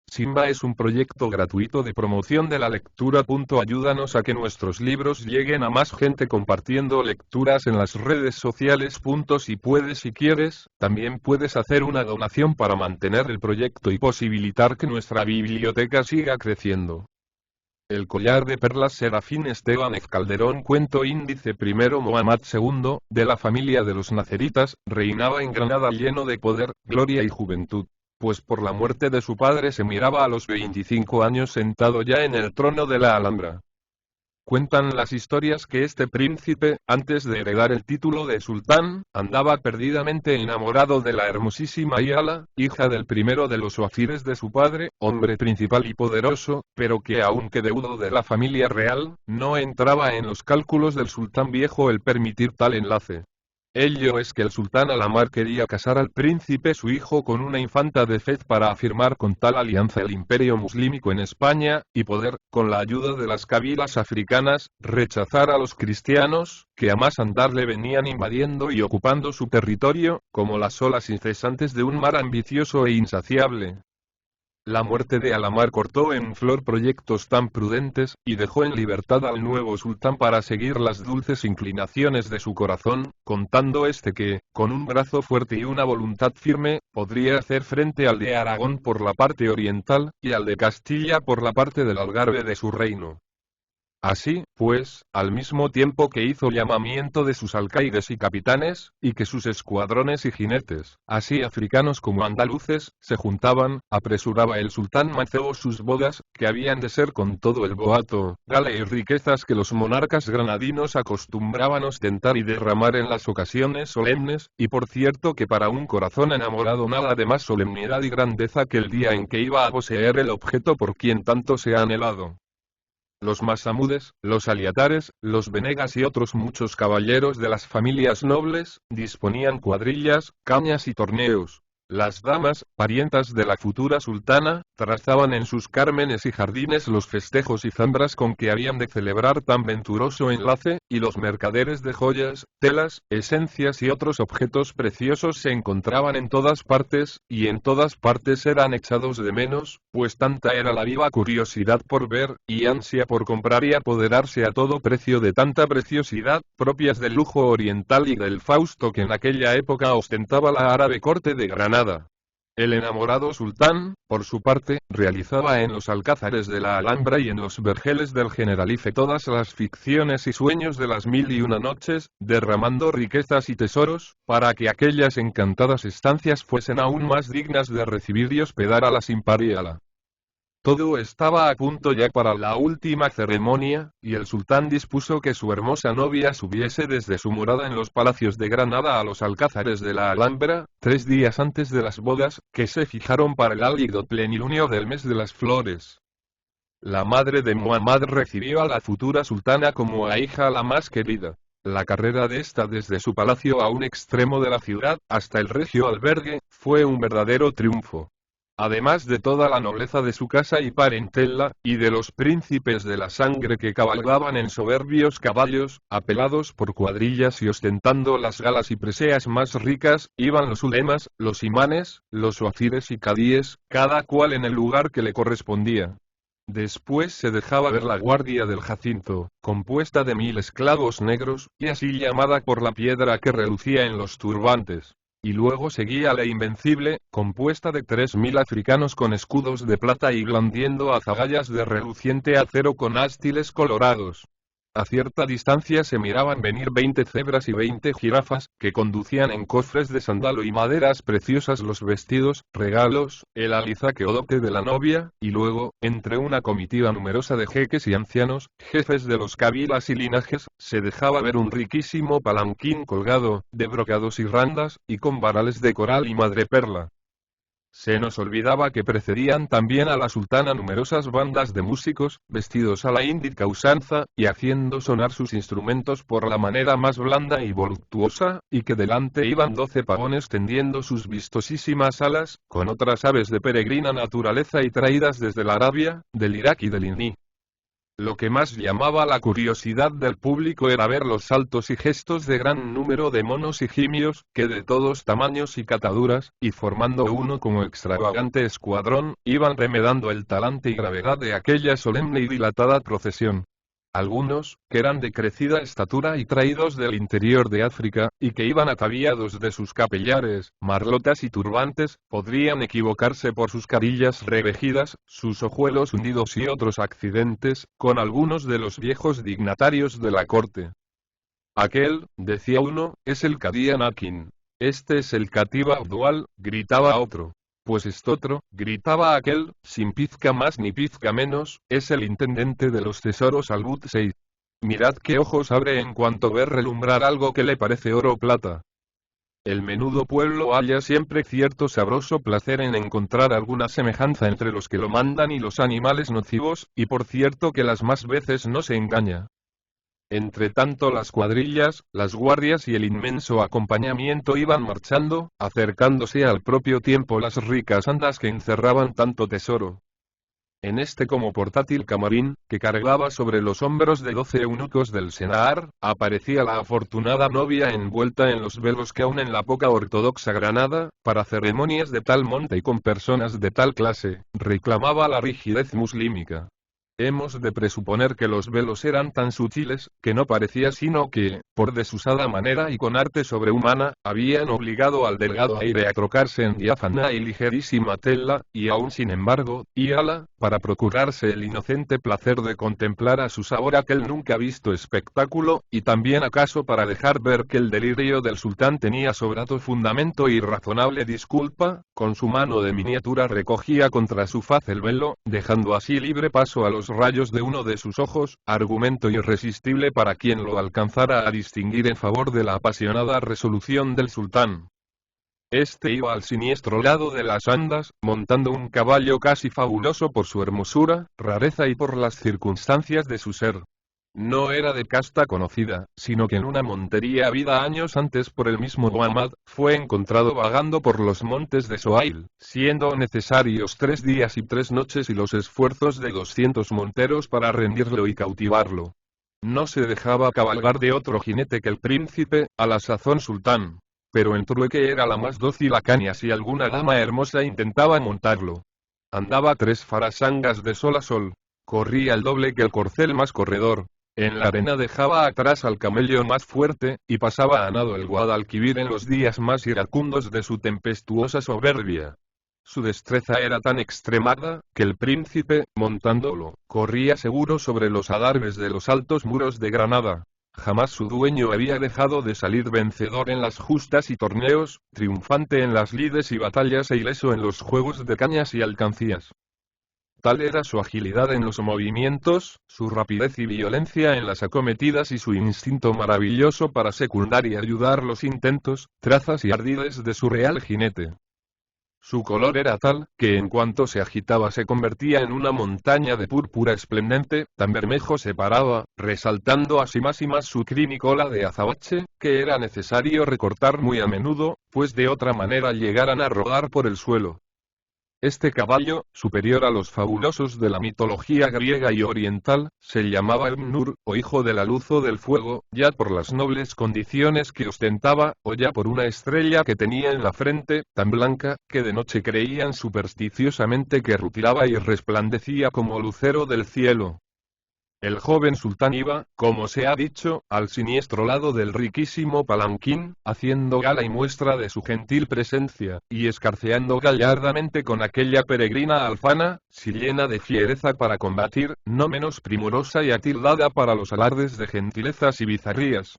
Simba es un proyecto gratuito de promoción de la lectura. Ayúdanos a que nuestros libros lleguen a más gente compartiendo lecturas en las redes sociales. Si quieres, también puedes hacer una donación para mantener el proyecto y posibilitar que nuestra biblioteca siga creciendo. El collar de perlas Serafín Esteban F. Calderón. Cuento índice primero. Muhammad II, de la familia de los Naceritas, reinaba en Granada lleno de poder, gloria y juventud, pues por la muerte de su padre se miraba a los 25 años sentado ya en el trono de la Alhambra. Cuentan las historias que este príncipe, antes de heredar el título de sultán, andaba perdidamente enamorado de la hermosísima Yala, hija del primero de los wazires de su padre, hombre principal y poderoso, pero que aunque deudo de la familia real, no entraba en los cálculos del sultán viejo el permitir tal enlace. Ello es que el sultán Al-Amar quería casar al príncipe su hijo con una infanta de Fez para afirmar con tal alianza el imperio muslímico en España, y poder, con la ayuda de las cabilas africanas, rechazar a los cristianos, que a más andar le venían invadiendo y ocupando su territorio, como las olas incesantes de un mar ambicioso e insaciable. La muerte de Al-Amar cortó en flor proyectos tan prudentes, y dejó en libertad al nuevo sultán para seguir las dulces inclinaciones de su corazón, contando que, con un brazo fuerte y una voluntad firme, podría hacer frente al de Aragón por la parte oriental, y al de Castilla por la parte del Algarve de su reino. Así, pues, al mismo tiempo que hizo llamamiento de sus alcaides y capitanes, y que sus escuadrones y jinetes, así africanos como andaluces, se juntaban, apresuraba el sultán Maceo sus bodas, que habían de ser con todo el boato, gala y riquezas que los monarcas granadinos acostumbraban ostentar y derramar en las ocasiones solemnes, y por cierto que para un corazón enamorado nada de más solemnidad y grandeza que el día en que iba a poseer el objeto por quien tanto se ha anhelado. Los Masamudes, los Aliatares, los Venegas y otros muchos caballeros de las familias nobles, disponían cuadrillas, cañas y torneos. Las damas, parientas de la futura sultana, trazaban en sus cármenes y jardines los festejos y zambras con que habían de celebrar tan venturoso enlace, y los mercaderes de joyas, telas, esencias y otros objetos preciosos se encontraban en todas partes, y en todas partes eran echados de menos, pues tanta era la viva curiosidad por ver, y ansia por comprar y apoderarse a todo precio de tanta preciosidad, propias del lujo oriental y del fausto que en aquella época ostentaba la árabe corte de Granada. El enamorado sultán, por su parte, realizaba en los alcázares de la Alhambra y en los vergeles del Generalife todas las ficciones y sueños de las 1001 noches, derramando riquezas y tesoros, para que aquellas encantadas estancias fuesen aún más dignas de recibir y hospedar a la sin par Yala. Todo estaba a punto ya para la última ceremonia, y el sultán dispuso que su hermosa novia subiese desde su morada en los palacios de Granada a los alcázares de la Alhambra, 3 días antes de las bodas, que se fijaron para el álgido plenilunio del mes de las flores. La madre de Muhammad recibió a la futura sultana como a hija la más querida. La carrera de esta desde su palacio a un extremo de la ciudad, hasta el regio albergue, fue un verdadero triunfo. Además de toda la nobleza de su casa y parentela, y de los príncipes de la sangre que cabalgaban en soberbios caballos, apelados por cuadrillas y ostentando las galas y preseas más ricas, iban los ulemas, los imanes, los wazires y cadíes, cada cual en el lugar que le correspondía. Después se dejaba ver la guardia del Jacinto, compuesta de 1000 esclavos negros, y así llamada por la piedra que relucía en los turbantes. Y luego seguía la Invencible, compuesta de 3000 africanos con escudos de plata y blandiendo azagallas de reluciente acero con ástiles colorados. A cierta distancia se miraban venir 20 cebras y 20 jirafas, que conducían en cofres de sándalo y maderas preciosas los vestidos, regalos, el alizaque o dote de la novia, y luego, entre una comitiva numerosa de jeques y ancianos, jefes de los cabilas y linajes, se dejaba ver un riquísimo palanquín colgado, de brocados y randas, y con varales de coral y madreperla. Se nos olvidaba que precedían también a la sultana numerosas bandas de músicos, vestidos a la índica usanza, y haciendo sonar sus instrumentos por la manera más blanda y voluptuosa, y que delante iban 12 pavones tendiendo sus vistosísimas alas, con otras aves de peregrina naturaleza y traídas desde la Arabia, del Irak y del Iní. Lo que más llamaba la curiosidad del público era ver los saltos y gestos de gran número de monos y gimios, que de todos tamaños y cataduras, y formando uno como extravagante escuadrón, iban remedando el talante y gravedad de aquella solemne y dilatada procesión. Algunos, que eran de crecida estatura y traídos del interior de África, y que iban ataviados de sus capellares, marlotas y turbantes, podrían equivocarse por sus carillas revejidas, sus ojuelos hundidos y otros accidentes, con algunos de los viejos dignatarios de la corte. Aquel, decía uno, es el cadí Anakin. Este es el cativa Abdual, gritaba otro. Pues estotro, gritaba aquel, sin pizca más ni pizca menos, es el intendente de los tesoros Albut Seid. Mirad qué ojos abre en cuanto ve relumbrar algo que le parece oro o plata. El menudo pueblo halla siempre cierto sabroso placer en encontrar alguna semejanza entre los que lo mandan y los animales nocivos, y por cierto que las más veces no se engaña. Entre tanto las cuadrillas, las guardias y el inmenso acompañamiento iban marchando, acercándose al propio tiempo las ricas andas que encerraban tanto tesoro. En este como portátil camarín, que cargaba sobre los hombros de 12 eunucos del Senahar, aparecía la afortunada novia envuelta en los velos que aun en la poca ortodoxa Granada, para ceremonias de tal monte y con personas de tal clase, reclamaba la rigidez muslímica. Hemos de presuponer que los velos eran tan sutiles, que no parecía sino que, por desusada manera y con arte sobrehumana, habían obligado al delgado aire a trocarse en diáfana y ligerísima tela, y aún sin embargo, íala, para procurarse el inocente placer de contemplar a su sabor aquel nunca visto espectáculo, y también acaso para dejar ver que el delirio del sultán tenía sobrado fundamento y razonable disculpa, con su mano de miniatura recogía contra su faz el velo, dejando así libre paso a los rayos de uno de sus ojos, argumento irresistible para quien lo alcanzara a distinguir en favor de la apasionada resolución del sultán. Este iba al siniestro lado de las andas, montando un caballo casi fabuloso por su hermosura, rareza y por las circunstancias de su ser. No era de casta conocida, sino que en una montería habida años antes por el mismo Muhammad, fue encontrado vagando por los montes de Sohail, siendo necesarios 3 días y 3 noches y los esfuerzos de 200 monteros para rendirlo y cautivarlo. No se dejaba cabalgar de otro jinete que el príncipe, a la sazón sultán. Pero en trueque era la más dócil a caña si alguna dama hermosa intentaba montarlo. Andaba 3 farasangas de sol a sol. Corría el doble que el corcel más corredor. En la arena dejaba atrás al camello más fuerte, y pasaba a nado el Guadalquivir en los días más iracundos de su tempestuosa soberbia. Su destreza era tan extremada, que el príncipe, montándolo, corría seguro sobre los adarves de los altos muros de Granada. Jamás su dueño había dejado de salir vencedor en las justas y torneos, triunfante en las lides y batallas e ileso en los juegos de cañas y alcancías. Tal era su agilidad en los movimientos, su rapidez y violencia en las acometidas y su instinto maravilloso para secundar y ayudar los intentos, trazas y ardides de su real jinete. Su color era tal, que en cuanto se agitaba se convertía en una montaña de púrpura esplendente, tan bermejo se paraba, resaltando así más y más su crin y cola de azabache, que era necesario recortar muy a menudo, pues de otra manera llegaran a rodar por el suelo. Este caballo, superior a los fabulosos de la mitología griega y oriental, se llamaba el-Nur, o hijo de la luz o del fuego, ya por las nobles condiciones que ostentaba, o ya por una estrella que tenía en la frente, tan blanca, que de noche creían supersticiosamente que rutilaba y resplandecía como lucero del cielo. El joven sultán iba, como se ha dicho, al siniestro lado del riquísimo palanquín, haciendo gala y muestra de su gentil presencia, y escarceando gallardamente con aquella peregrina alfana, si llena de fiereza para combatir, no menos primorosa y atildada para los alardes de gentilezas y bizarrías.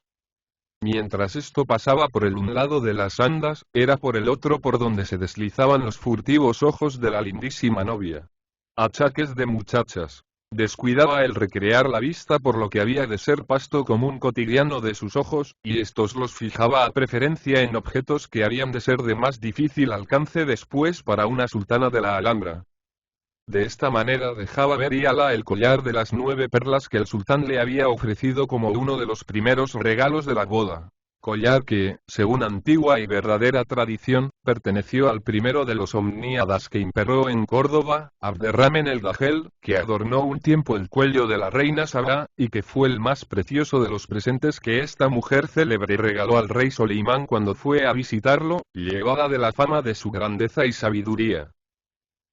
Mientras esto pasaba por el un lado de las andas, era por el otro por donde se deslizaban los furtivos ojos de la lindísima novia. Achaques de muchachas. Descuidaba el recrear la vista por lo que había de ser pasto común cotidiano de sus ojos, y estos los fijaba a preferencia en objetos que habían de ser de más difícil alcance después para una sultana de la Alhambra. De esta manera dejaba ver Yala el collar de las 9 perlas que el sultán le había ofrecido como uno de los primeros regalos de la boda. collar que, según antigua y verdadera tradición, perteneció al primero de los omníadas que imperó en Córdoba, Abderramen el Dajel, que adornó un tiempo el cuello de la reina Sabá, y que fue el más precioso de los presentes que esta mujer célebre regaló al rey Solimán cuando fue a visitarlo, llevada de la fama de su grandeza y sabiduría.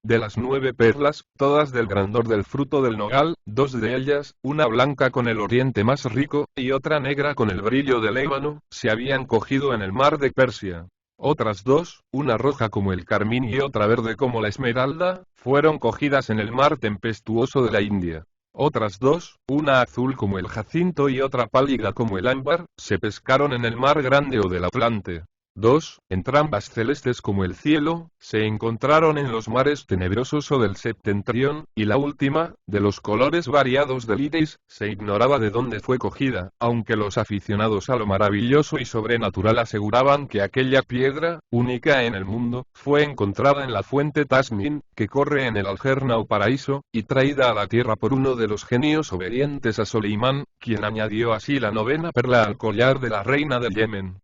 De las 9 perlas, todas del grandor del fruto del nogal, 2 de ellas, una blanca con el oriente más rico, y otra negra con el brillo del ébano, se habían cogido en el mar de Persia. Otras 2, una roja como el carmín y otra verde como la esmeralda, fueron cogidas en el mar tempestuoso de la India. Otras 2, una azul como el jacinto y otra pálida como el ámbar, se pescaron en el mar grande o del Atlante. 2, entrambas celestes como el cielo, se encontraron en los mares tenebrosos o del septentrión, y la última, de los colores variados del iris, se ignoraba de dónde fue cogida, aunque los aficionados a lo maravilloso y sobrenatural aseguraban que aquella piedra, única en el mundo, fue encontrada en la fuente Tasmin, que corre en el Aljerna o paraíso, y traída a la tierra por uno de los genios obedientes a Solimán, quien añadió así la 9ª perla al collar de la reina del Yemen.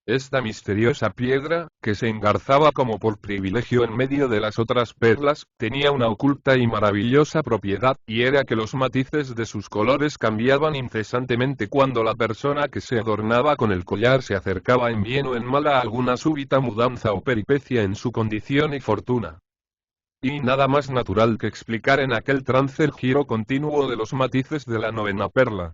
Esta misteriosa piedra, que se engarzaba como por privilegio en medio de las otras perlas, tenía una oculta y maravillosa propiedad, y era que los matices de sus colores cambiaban incesantemente cuando la persona que se adornaba con el collar se acercaba en bien o en mal a alguna súbita mudanza o peripecia en su condición y fortuna. Y nada más natural que explicar en aquel trance el giro continuo de los matices de la 9ª perla.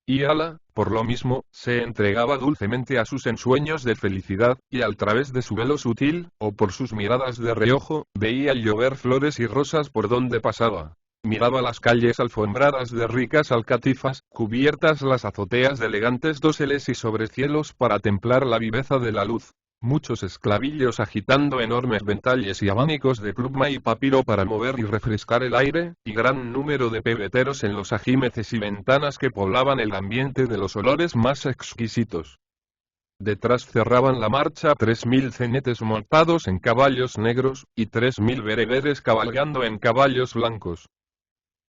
Y Ala, por lo mismo, se entregaba dulcemente a sus ensueños de felicidad, y al través de su velo sutil, o por sus miradas de reojo, veía llover flores y rosas por donde pasaba. Miraba las calles alfombradas de ricas alcatifas, cubiertas las azoteas de elegantes doseles y sobrecielos para templar la viveza de la luz. Muchos esclavillos agitando enormes ventalles y abanicos de pluma y papiro para mover y refrescar el aire, y gran número de pebeteros en los ajímeces y ventanas que poblaban el ambiente de los olores más exquisitos. Detrás cerraban la marcha 3000 cenetes montados en caballos negros, y 3000 bereberes cabalgando en caballos blancos.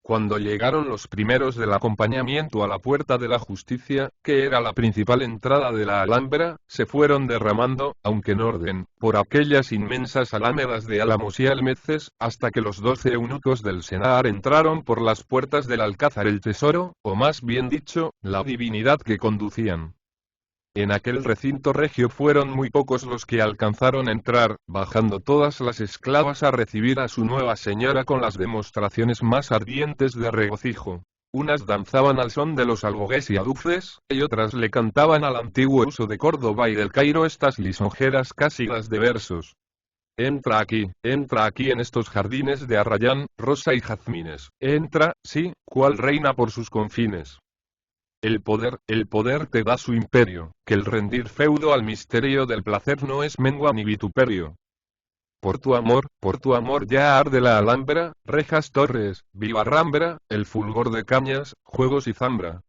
Cuando llegaron los primeros del acompañamiento a la puerta de la Justicia, que era la principal entrada de la Alhambra, se fueron derramando, aunque en orden, por aquellas inmensas alámedas de álamos y almeces, hasta que los 12 eunucos del Senar entraron por las puertas del Alcázar el tesoro, o más bien dicho, la divinidad que conducían. En aquel recinto regio fueron muy pocos los que alcanzaron a entrar, bajando todas las esclavas a recibir a su nueva señora con las demostraciones más ardientes de regocijo. Unas danzaban al son de los albogués y aduces, y otras le cantaban al antiguo uso de Córdoba y del Cairo estas lisonjeras cásidas de versos. Entra aquí en estos jardines de arrayán, rosa y jazmines. Entra, sí, cual reina por sus confines. El poder te da su imperio, que el rendir feudo al misterio del placer no es mengua ni vituperio. Por tu amor ya arde la Alhambra, rejas torres, viva Rambra, el fulgor de cañas, juegos y zambra.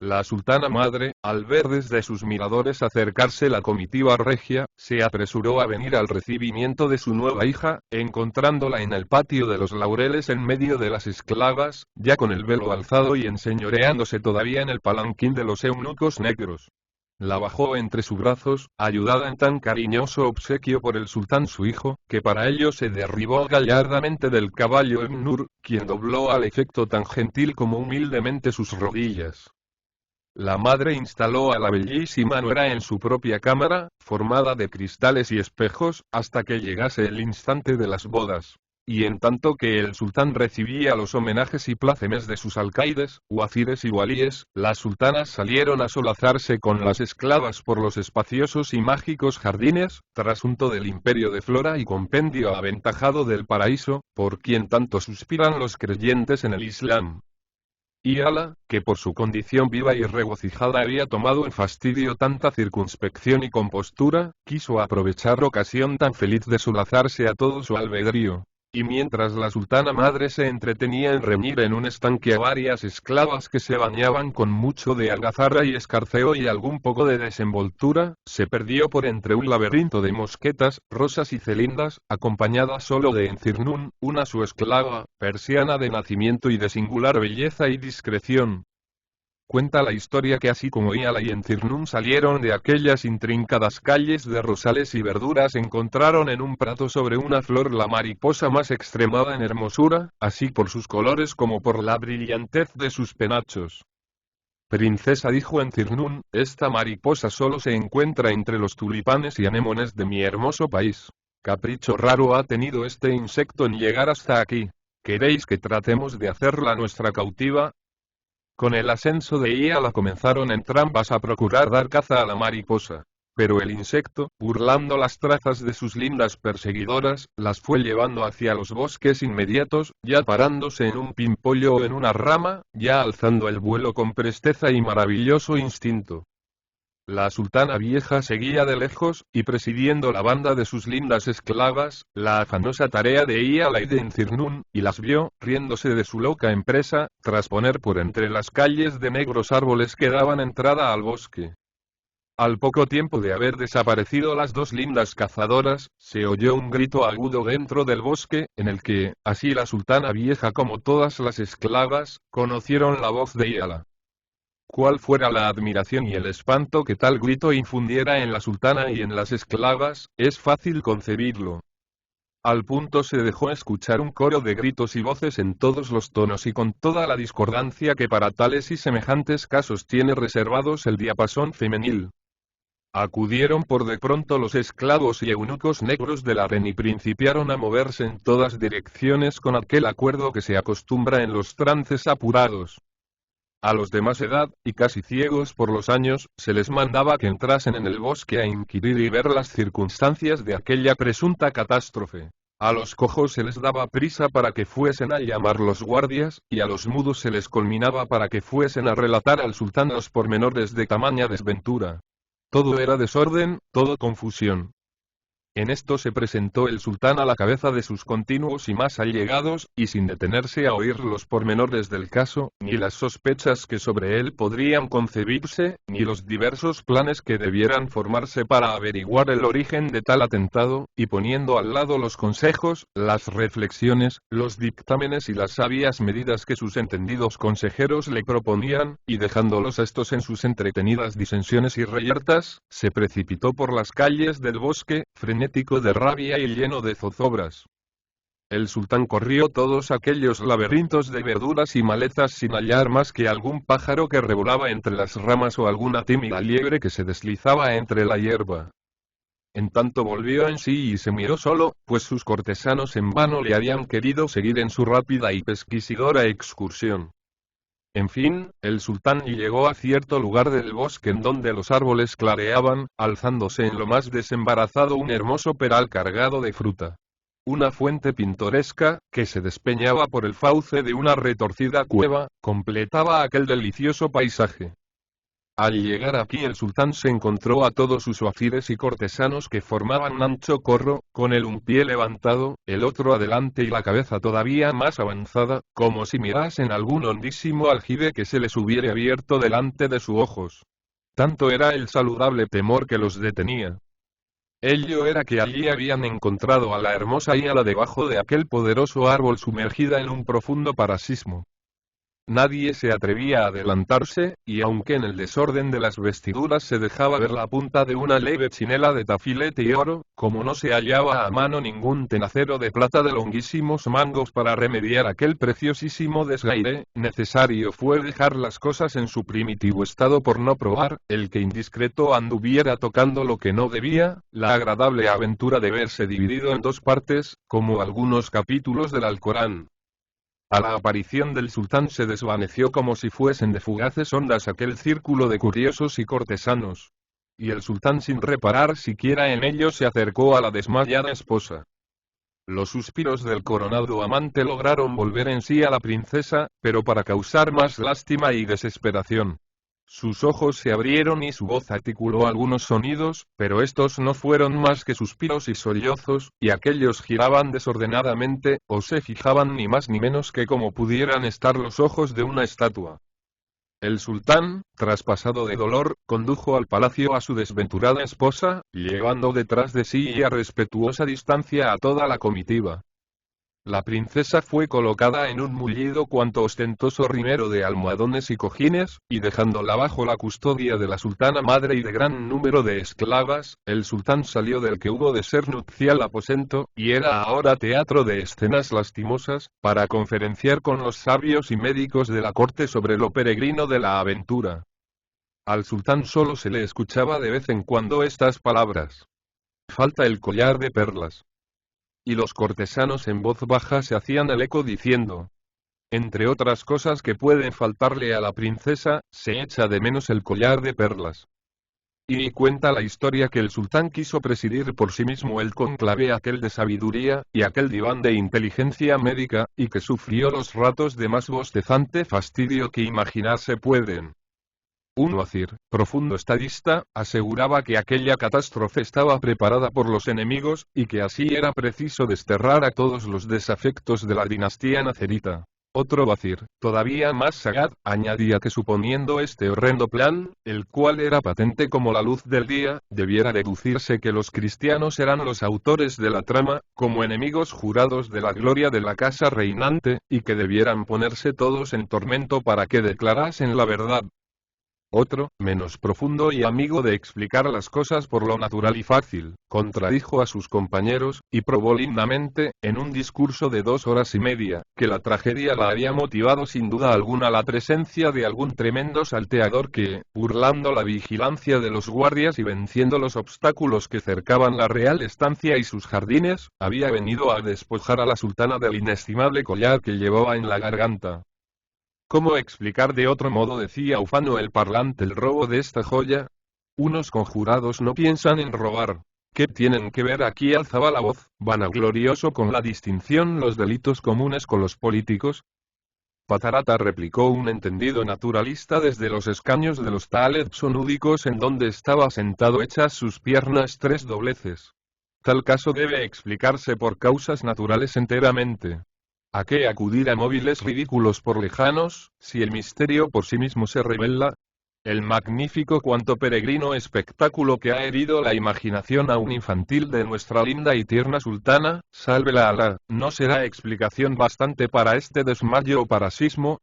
La sultana madre, al ver desde sus miradores acercarse la comitiva regia, se apresuró a venir al recibimiento de su nueva hija, encontrándola en el patio de los Laureles en medio de las esclavas, ya con el velo alzado y enseñoreándose todavía en el palanquín de los eunucos negros. La bajó entre sus brazos, ayudada en tan cariñoso obsequio por el sultán su hijo, que para ello se derribó gallardamente del caballo Ebn Nur, quien dobló al efecto tan gentil como humildemente sus rodillas. La madre instaló a la bellísima nuera en su propia cámara, formada de cristales y espejos, hasta que llegase el instante de las bodas. Y en tanto que el sultán recibía los homenajes y plácemes de sus alcaides, huazires y walíes, las sultanas salieron a solazarse con las esclavas por los espaciosos y mágicos jardines, trasunto del imperio de Flora y compendio aventajado del paraíso, por quien tanto suspiran los creyentes en el Islam. Y Ala, que por su condición viva y regocijada había tomado en fastidio tanta circunspección y compostura, quiso aprovechar ocasión tan feliz de solazarse a todo su albedrío. Y mientras la sultana madre se entretenía en reñir en un estanque a varias esclavas que se bañaban con mucho de algazarra y escarceo y algún poco de desenvoltura, se perdió por entre un laberinto de mosquetas, rosas y celindas, acompañada solo de Encirnún, una su esclava, persiana de nacimiento y de singular belleza y discreción. Cuenta la historia que así como Iala y Encirnún salieron de aquellas intrincadas calles de rosales y verduras, encontraron en un prato sobre una flor la mariposa más extremada en hermosura, así por sus colores como por la brillantez de sus penachos. Princesa, dijo Encirnún, esta mariposa solo se encuentra entre los tulipanes y anémones de mi hermoso país. Capricho raro ha tenido este insecto en llegar hasta aquí. ¿Queréis que tratemos de hacerla nuestra cautiva? Con el ascenso de Iala comenzaron entrambas a procurar dar caza a la mariposa. Pero el insecto, burlando las trazas de sus lindas perseguidoras, las fue llevando hacia los bosques inmediatos, ya parándose en un pimpollo o en una rama, ya alzando el vuelo con presteza y maravilloso instinto. La sultana vieja seguía de lejos, y presidiendo la banda de sus lindas esclavas, la afanosa tarea de Iala y de Encirnún, y las vio, riéndose de su loca empresa, trasponer por entre las calles de negros árboles que daban entrada al bosque. Al poco tiempo de haber desaparecido las dos lindas cazadoras, se oyó un grito agudo dentro del bosque, en el que, así la sultana vieja como todas las esclavas, conocieron la voz de Iala. Cuál fuera la admiración y el espanto que tal grito infundiera en la sultana y en las esclavas, es fácil concebirlo. Al punto se dejó escuchar un coro de gritos y voces en todos los tonos y con toda la discordancia que para tales y semejantes casos tiene reservados el diapasón femenil. Acudieron por de pronto los esclavos y eunucos negros del harén y principiaron a moverse en todas direcciones con aquel acuerdo que se acostumbra en los trances apurados. A los de más edad, y casi ciegos por los años, se les mandaba que entrasen en el bosque a inquirir y ver las circunstancias de aquella presunta catástrofe. A los cojos se les daba prisa para que fuesen a llamar los guardias, y a los mudos se les culminaba para que fuesen a relatar al sultán los pormenores de tamaña desventura. Todo era desorden, todo confusión. En esto se presentó el sultán a la cabeza de sus continuos y más allegados, y sin detenerse a oír los pormenores del caso, ni las sospechas que sobre él podrían concebirse, ni los diversos planes que debieran formarse para averiguar el origen de tal atentado, y poniendo al lado los consejos, las reflexiones, los dictámenes y las sabias medidas que sus entendidos consejeros le proponían, y dejándolos a estos en sus entretenidas disensiones y reyertas, se precipitó por las calles del bosque, frenético de rabia y lleno de zozobras. El sultán corrió todos aquellos laberintos de verduras y malezas sin hallar más que algún pájaro que revolaba entre las ramas o alguna tímida liebre que se deslizaba entre la hierba. En tanto volvió en sí y se miró solo, pues sus cortesanos en vano le habían querido seguir en su rápida y pesquisidora excursión. En fin, el sultán llegó a cierto lugar del bosque en donde los árboles clareaban, alzándose en lo más desembarazado un hermoso peral cargado de fruta. Una fuente pintoresca, que se despeñaba por el fauce de una retorcida cueva, completaba aquel delicioso paisaje. Al llegar aquí el sultán se encontró a todos sus oafires y cortesanos que formaban un ancho corro, con el un pie levantado, el otro adelante y la cabeza todavía más avanzada, como si mirasen algún hondísimo aljibe que se les hubiera abierto delante de sus ojos. Tanto era el saludable temor que los detenía. Ello era que allí habían encontrado a la hermosa Iala debajo de aquel poderoso árbol sumergida en un profundo parasismo. Nadie se atrevía a adelantarse, y aunque en el desorden de las vestiduras se dejaba ver la punta de una leve chinela de tafilete y oro, como no se hallaba a mano ningún tenacero de plata de longuísimos mangos para remediar aquel preciosísimo desgaire, necesario fue dejar las cosas en su primitivo estado por no probar, el que indiscreto anduviera tocando lo que no debía, la agradable aventura de verse dividido en dos partes, como algunos capítulos del Alcorán. A la aparición del sultán se desvaneció como si fuesen de fugaces ondas aquel círculo de curiosos y cortesanos. Y el sultán sin reparar siquiera en ello se acercó a la desmayada esposa. Los suspiros del coronado amante lograron volver en sí a la princesa, pero para causar más lástima y desesperación. Sus ojos se abrieron y su voz articuló algunos sonidos, pero estos no fueron más que suspiros y sollozos, y aquellos giraban desordenadamente, o se fijaban ni más ni menos que como pudieran estar los ojos de una estatua. El sultán, traspasado de dolor, condujo al palacio a su desventurada esposa, llevando detrás de sí y a respetuosa distancia a toda la comitiva. La princesa fue colocada en un mullido cuanto ostentoso rimero de almohadones y cojines, y dejándola bajo la custodia de la sultana madre y de gran número de esclavas, el sultán salió del que hubo de ser nupcial aposento, y era ahora teatro de escenas lastimosas, para conferenciar con los sabios y médicos de la corte sobre lo peregrino de la aventura. Al sultán solo se le escuchaba de vez en cuando estas palabras: falta el collar de perlas. Y los cortesanos en voz baja se hacían el eco diciendo: entre otras cosas que pueden faltarle a la princesa, se echa de menos el collar de perlas. Y cuenta la historia que el sultán quiso presidir por sí mismo el conclave aquel de sabiduría, y aquel diván de inteligencia médica, y que sufrió los ratos de más bostezante fastidio que imaginarse pueden. Un wazir, profundo estadista, aseguraba que aquella catástrofe estaba preparada por los enemigos, y que así era preciso desterrar a todos los desafectos de la dinastía nacerita. Otro wazir, todavía más sagaz, añadía que suponiendo este horrendo plan, el cual era patente como la luz del día, debiera deducirse que los cristianos eran los autores de la trama, como enemigos jurados de la gloria de la casa reinante, y que debieran ponerse todos en tormento para que declarasen la verdad. Otro, menos profundo y amigo de explicar las cosas por lo natural y fácil, contradijo a sus compañeros, y probó lindamente, en un discurso de 2 horas y media, que la tragedia la había motivado sin duda alguna la presencia de algún tremendo salteador que, burlando la vigilancia de los guardias y venciendo los obstáculos que cercaban la real estancia y sus jardines, había venido a despojar a la sultana del inestimable collar que llevaba en la garganta. ¿Cómo explicar de otro modo, decía ufano el parlante, el robo de esta joya? Unos conjurados no piensan en robar. ¿Qué tienen que ver aquí? Alzaba la voz, vanaglorioso, con la distinción los delitos comunes con los políticos. Patarata, replicó un entendido naturalista desde los escaños de los tales sonúdicos en donde estaba sentado, hechas sus piernas 3 dobleces. Tal caso debe explicarse por causas naturales enteramente. ¿A qué acudir a móviles ridículos por lejanos, si el misterio por sí mismo se revela? El magnífico cuanto peregrino espectáculo que ha herido la imaginación aún infantil de nuestra linda y tierna sultana, sálvela Alá, ¿no será explicación bastante para este desmayo o parasismo?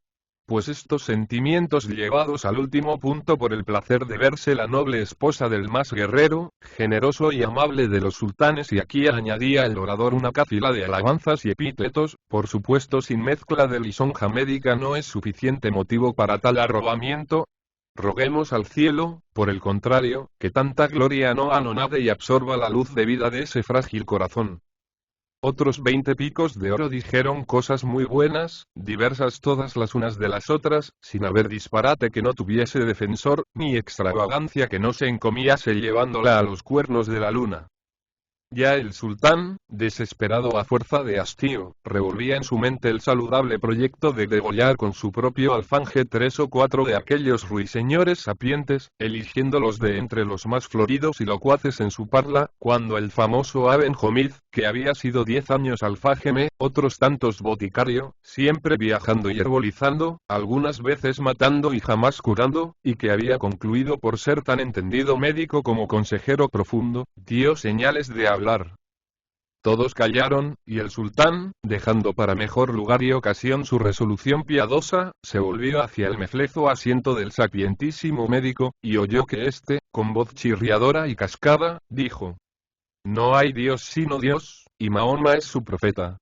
Pues estos sentimientos llevados al último punto por el placer de verse la noble esposa del más guerrero, generoso y amable de los sultanes, y aquí añadía el orador una cáfila de alabanzas y epítetos, por supuesto sin mezcla de lisonja médica, no es suficiente motivo para tal arrobamiento. Roguemos al cielo, por el contrario, que tanta gloria no anonade y absorba la luz de vida de ese frágil corazón. Otros 20 picos de oro dijeron cosas muy buenas, diversas todas las unas de las otras, sin haber disparate que no tuviese defensor, ni extravagancia que no se encomiase llevándola a los cuernos de la luna. Ya el sultán, desesperado a fuerza de hastío, revolvía en su mente el saludable proyecto de degollar con su propio alfanje 3 o 4 de aquellos ruiseñores sapientes, eligiéndolos de entre los más floridos y locuaces en su parla, cuando el famoso Aben Homid, que había sido 10 años alfájeme, otros tantos boticario, siempre viajando y herbolizando, algunas veces matando y jamás curando, y que había concluido por ser tan entendido médico como consejero profundo, dio señales de hablar. Todos callaron, y el sultán, dejando para mejor lugar y ocasión su resolución piadosa, se volvió hacia el meflezo asiento del sapientísimo médico, y oyó que éste, con voz chirriadora y cascada, dijo: no hay Dios sino Dios, y Mahoma es su profeta.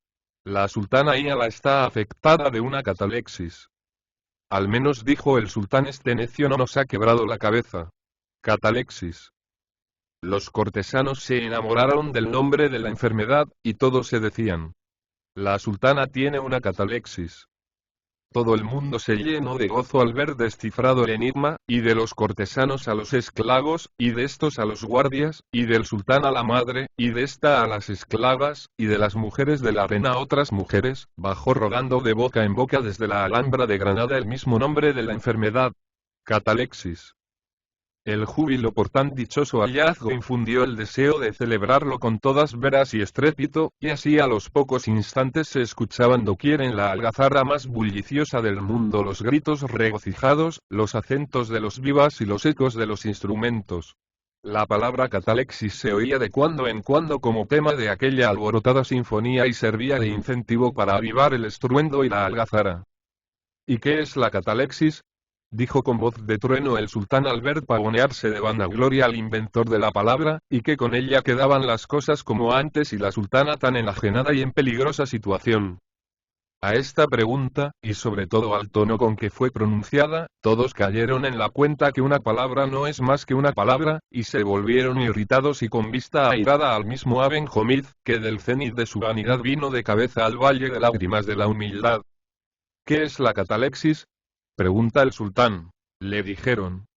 La sultana Iala está afectada de una catalepsis. Al menos, dijo el sultán, este necio no nos ha quebrado la cabeza. Catalepsis. Los cortesanos se enamoraron del nombre de la enfermedad, y todos se decían: la sultana tiene una catalepsis. Todo el mundo se llenó de gozo al ver descifrado el enigma, y de los cortesanos a los esclavos, y de estos a los guardias, y del sultán a la madre, y de esta a las esclavas, y de las mujeres de la reina a otras mujeres, bajó rodando de boca en boca desde la Alhambra de Granada el mismo nombre de la enfermedad: catalepsis. El júbilo por tan dichoso hallazgo infundió el deseo de celebrarlo con todas veras y estrépito, y así a los pocos instantes se escuchaban doquier en la algazarra más bulliciosa del mundo los gritos regocijados, los acentos de los vivas y los ecos de los instrumentos. La palabra catalexis se oía de cuando en cuando como tema de aquella alborotada sinfonía y servía de incentivo para avivar el estruendo y la algazara. ¿Y qué es la catalexis?, dijo con voz de trueno el sultán al ver pavonearse de vanagloria al inventor de la palabra, y que con ella quedaban las cosas como antes y la sultana tan enajenada y en peligrosa situación. A esta pregunta, y sobre todo al tono con que fue pronunciada, todos cayeron en la cuenta que una palabra no es más que una palabra, y se volvieron irritados y con vista airada al mismo Aben Homid, que del cenit de su vanidad vino de cabeza al valle de lágrimas de la humildad. ¿Qué es la catalexis?, pregunta el sultán. Le dijeron.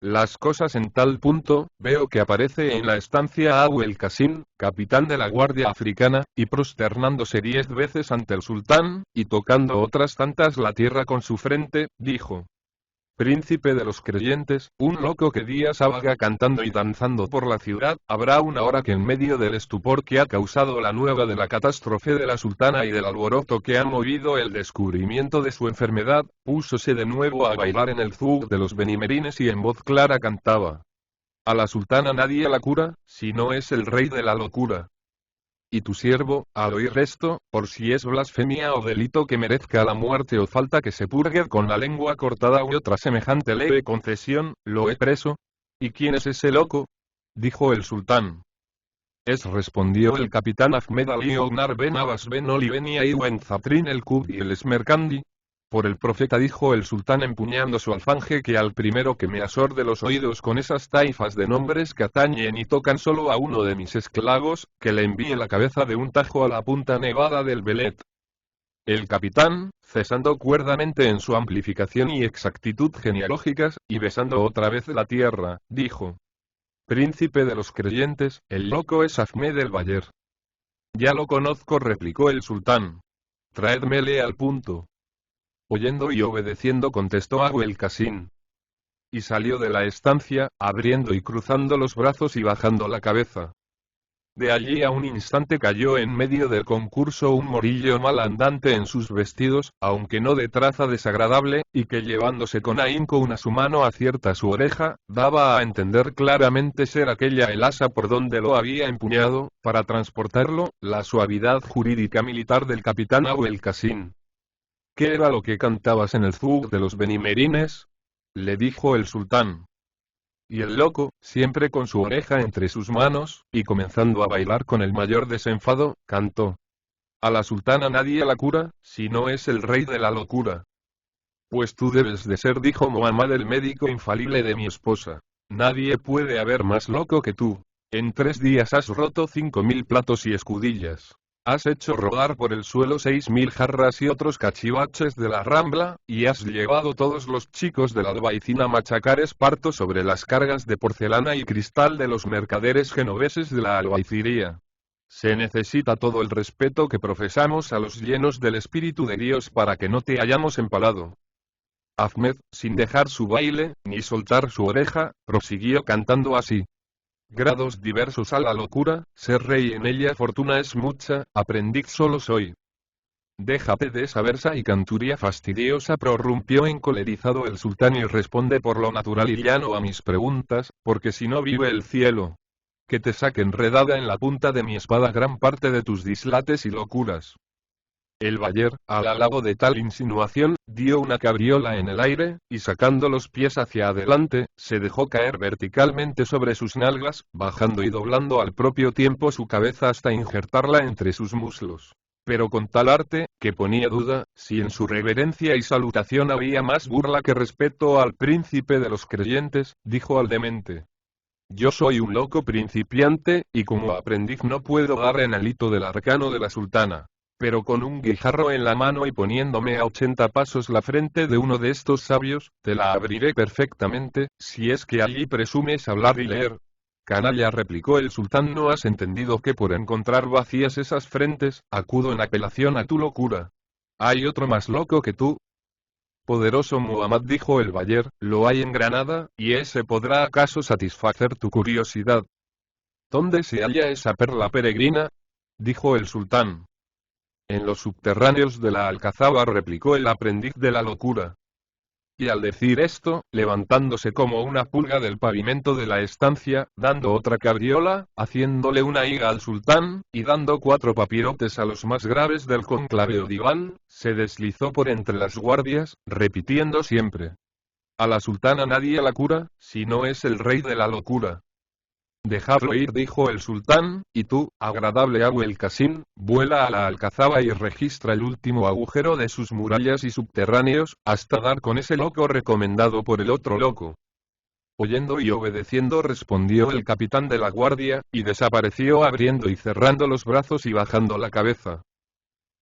Las cosas en tal punto, veo que aparece en la estancia Abu el Qasim, capitán de la Guardia Africana, y prosternándose 10 veces ante el sultán, y tocando otras tantas la tierra con su frente, dijo. Príncipe de los creyentes, un loco que día vaga cantando y danzando por la ciudad, habrá una hora que en medio del estupor que ha causado la nueva de la catástrofe de la sultana y del alboroto que ha movido el descubrimiento de su enfermedad, púsose de nuevo a bailar en el zug de los benimerines y en voz clara cantaba. A la sultana nadie la cura, si no es el rey de la locura. Y tu siervo, al oír esto, por si es blasfemia o delito que merezca la muerte o falta que se purgue con la lengua cortada u otra semejante leve concesión, lo he preso. ¿Y quién es ese loco?, dijo el sultán. Respondió el capitán Ahmed Ali Ognar ben Abbas ben Ali ben Iwan Zatrin el Kub y el Esmercandi. Por el profeta, dijo el sultán empuñando su alfanje, que al primero que me asorde los oídos con esas taifas de nombres que atañen y tocan solo a uno de mis esclavos, que le envíe la cabeza de un tajo a la punta nevada del Belet. El capitán, cesando cuerdamente en su amplificación y exactitud genealógicas, y besando otra vez la tierra, dijo. Príncipe de los creyentes, el loco es Ahmed el Bayer. Ya lo conozco, replicó el sultán. Traédmele al punto. Oyendo y obedeciendo, contestó Abu el Qasim. Y salió de la estancia, abriendo y cruzando los brazos y bajando la cabeza. De allí a un instante cayó en medio del concurso un morillo mal andante en sus vestidos, aunque no de traza desagradable, y que llevándose con ahínco una su mano acierta su oreja, daba a entender claramente ser aquella el asa por donde lo había empuñado, para transportarlo, la suavidad jurídica militar del capitán Abu el Qasim. ¿Qué era lo que cantabas en el zug de los benimerines?, le dijo el sultán. Y el loco, siempre con su oreja entre sus manos, y comenzando a bailar con el mayor desenfado, cantó. A la sultana nadie la cura, si no es el rey de la locura. Pues tú debes de ser, dijo Muhammad, el médico infalible de mi esposa. Nadie puede haber más loco que tú. En 3 días has roto 5000 platos y escudillas. Has hecho rodar por el suelo 6000 jarras y otros cachivaches de la Rambla, y has llevado todos los chicos de la albaicina a machacar esparto sobre las cargas de porcelana y cristal de los mercaderes genoveses de la albaicería. Se necesita todo el respeto que profesamos a los llenos del Espíritu de Dios para que no te hayamos empalado. Ahmed, sin dejar su baile, ni soltar su oreja, prosiguió cantando así. Grados diversos a la locura, ser rey en ella fortuna es mucha, aprendiz solo soy. Déjate de esa versa y canturía fastidiosa, prorrumpió encolerizado el sultán, y responde por lo natural y llano a mis preguntas, porque si no vive el cielo. Que te saque enredada en la punta de mi espada gran parte de tus dislates y locuras. El Bayer, al halago de tal insinuación, dio una cabriola en el aire, y sacando los pies hacia adelante, se dejó caer verticalmente sobre sus nalgas, bajando y doblando al propio tiempo su cabeza hasta injertarla entre sus muslos. Pero con tal arte, que ponía duda, si en su reverencia y salutación había más burla que respeto al príncipe de los creyentes, dijo al demente. Yo soy un loco principiante, y como aprendiz no puedo dar en el hito del arcano de la sultana. Pero con un guijarro en la mano y poniéndome a 80 pasos la frente de uno de estos sabios, te la abriré perfectamente, si es que allí presumes hablar y leer. Canalla, replicó el sultán, ¿no has entendido que por encontrar vacías esas frentes, acudo en apelación a tu locura? ¿Hay otro más loco que tú? Poderoso Muhammad, dijo el Bayer, lo hay en Granada, y ese podrá acaso satisfacer tu curiosidad. ¿Dónde se halla esa perla peregrina?, dijo el sultán. En los subterráneos de la Alcazaba, replicó el aprendiz de la locura. Y al decir esto, levantándose como una pulga del pavimento de la estancia, dando otra cabriola, haciéndole una higa al sultán, y dando 4 papirotes a los más graves del conclave o diván, se deslizó por entre las guardias, repitiendo siempre: a la sultana nadie la cura, si no es el rey de la locura. Dejadlo ir, dijo el sultán, y tú, agradable Abu el Qasim, vuela a la alcazaba y registra el último agujero de sus murallas y subterráneos, hasta dar con ese loco recomendado por el otro loco. Oyendo y obedeciendo, respondió el capitán de la guardia, y desapareció abriendo y cerrando los brazos y bajando la cabeza.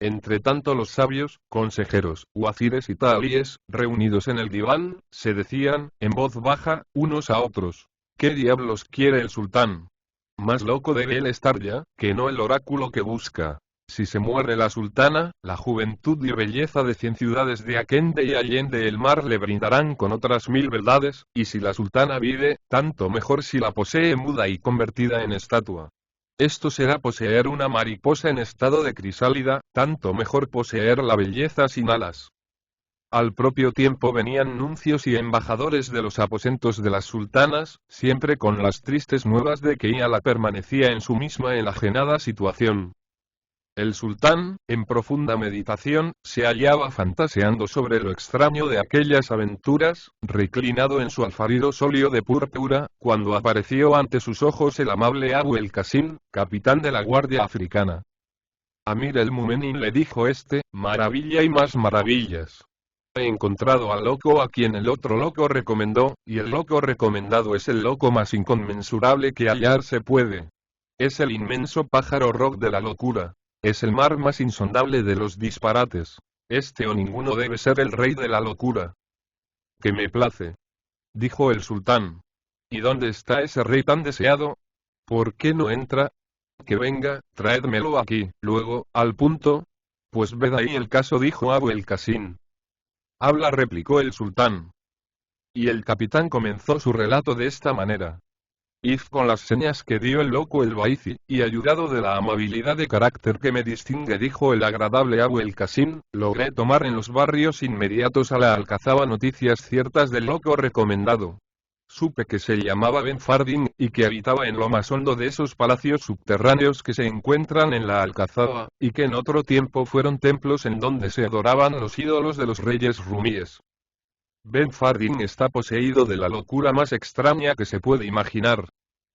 Entretanto los sabios, consejeros, uazires y talíes, reunidos en el diván, se decían, en voz baja, unos a otros: ¿qué diablos quiere el sultán? Más loco debe él estar ya, que no el oráculo que busca. Si se muere la sultana, la juventud y belleza de 100 ciudades de Aquende y Allende el mar le brindarán con otras 1000 verdades, y si la sultana vive, tanto mejor si la posee muda y convertida en estatua. Esto será poseer una mariposa en estado de crisálida, tanto mejor poseer la belleza sin alas. Al propio tiempo venían nuncios y embajadores de los aposentos de las sultanas, siempre con las tristes nuevas de que Iala permanecía en su misma enajenada situación. El sultán, en profunda meditación, se hallaba fantaseando sobre lo extraño de aquellas aventuras, reclinado en su alfarido solio de púrpura, cuando apareció ante sus ojos el amable Abu el Qasim, capitán de la Guardia Africana. Amir el Mumenin, le dijo este, maravilla y más maravillas. He encontrado al loco a quien el otro loco recomendó, y el loco recomendado es el loco más inconmensurable que hallarse puede. Es el inmenso pájaro roc de la locura. Es el mar más insondable de los disparates. Este o ninguno debe ser el rey de la locura. Que me place, dijo el sultán. ¿Y dónde está ese rey tan deseado? ¿Por qué no entra? Que venga, traédmelo aquí, luego, al punto. Pues ved ahí el caso, dijo Abu el Qasim. Habla, replicó el sultán. Y el capitán comenzó su relato de esta manera. Id con las señas que dio el loco el Baizi, y ayudado de la amabilidad de carácter que me distingue, dijo el agradable Abu el Qasim, logré tomar en los barrios inmediatos a la alcazaba noticias ciertas del loco recomendado. Supe que se llamaba Ben Fardin, y que habitaba en lo más hondo de esos palacios subterráneos que se encuentran en la alcazaba, y que en otro tiempo fueron templos en donde se adoraban los ídolos de los reyes rumíes. Ben Fardin está poseído de la locura más extraña que se puede imaginar.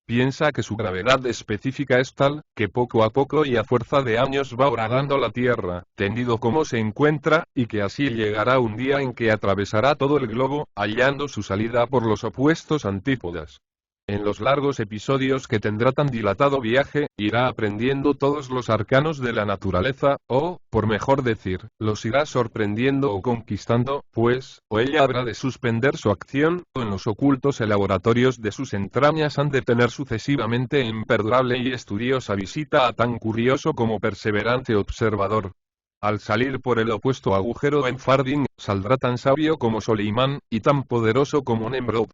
Piensa que su gravedad específica es tal, que poco a poco y a fuerza de años va horadando la tierra, tendido como se encuentra, y que así llegará un día en que atravesará todo el globo, hallando su salida por los opuestos antípodas. En los largos episodios que tendrá tan dilatado viaje, irá aprendiendo todos los arcanos de la naturaleza, o, por mejor decir, los irá sorprendiendo o conquistando, pues, o ella habrá de suspender su acción, o en los ocultos laboratorios de sus entrañas han de tener sucesivamente imperdurable y estudiosa visita a tan curioso como perseverante observador. Al salir por el opuesto agujero Ben Fardin, saldrá tan sabio como Soleimán, y tan poderoso como Nemrod.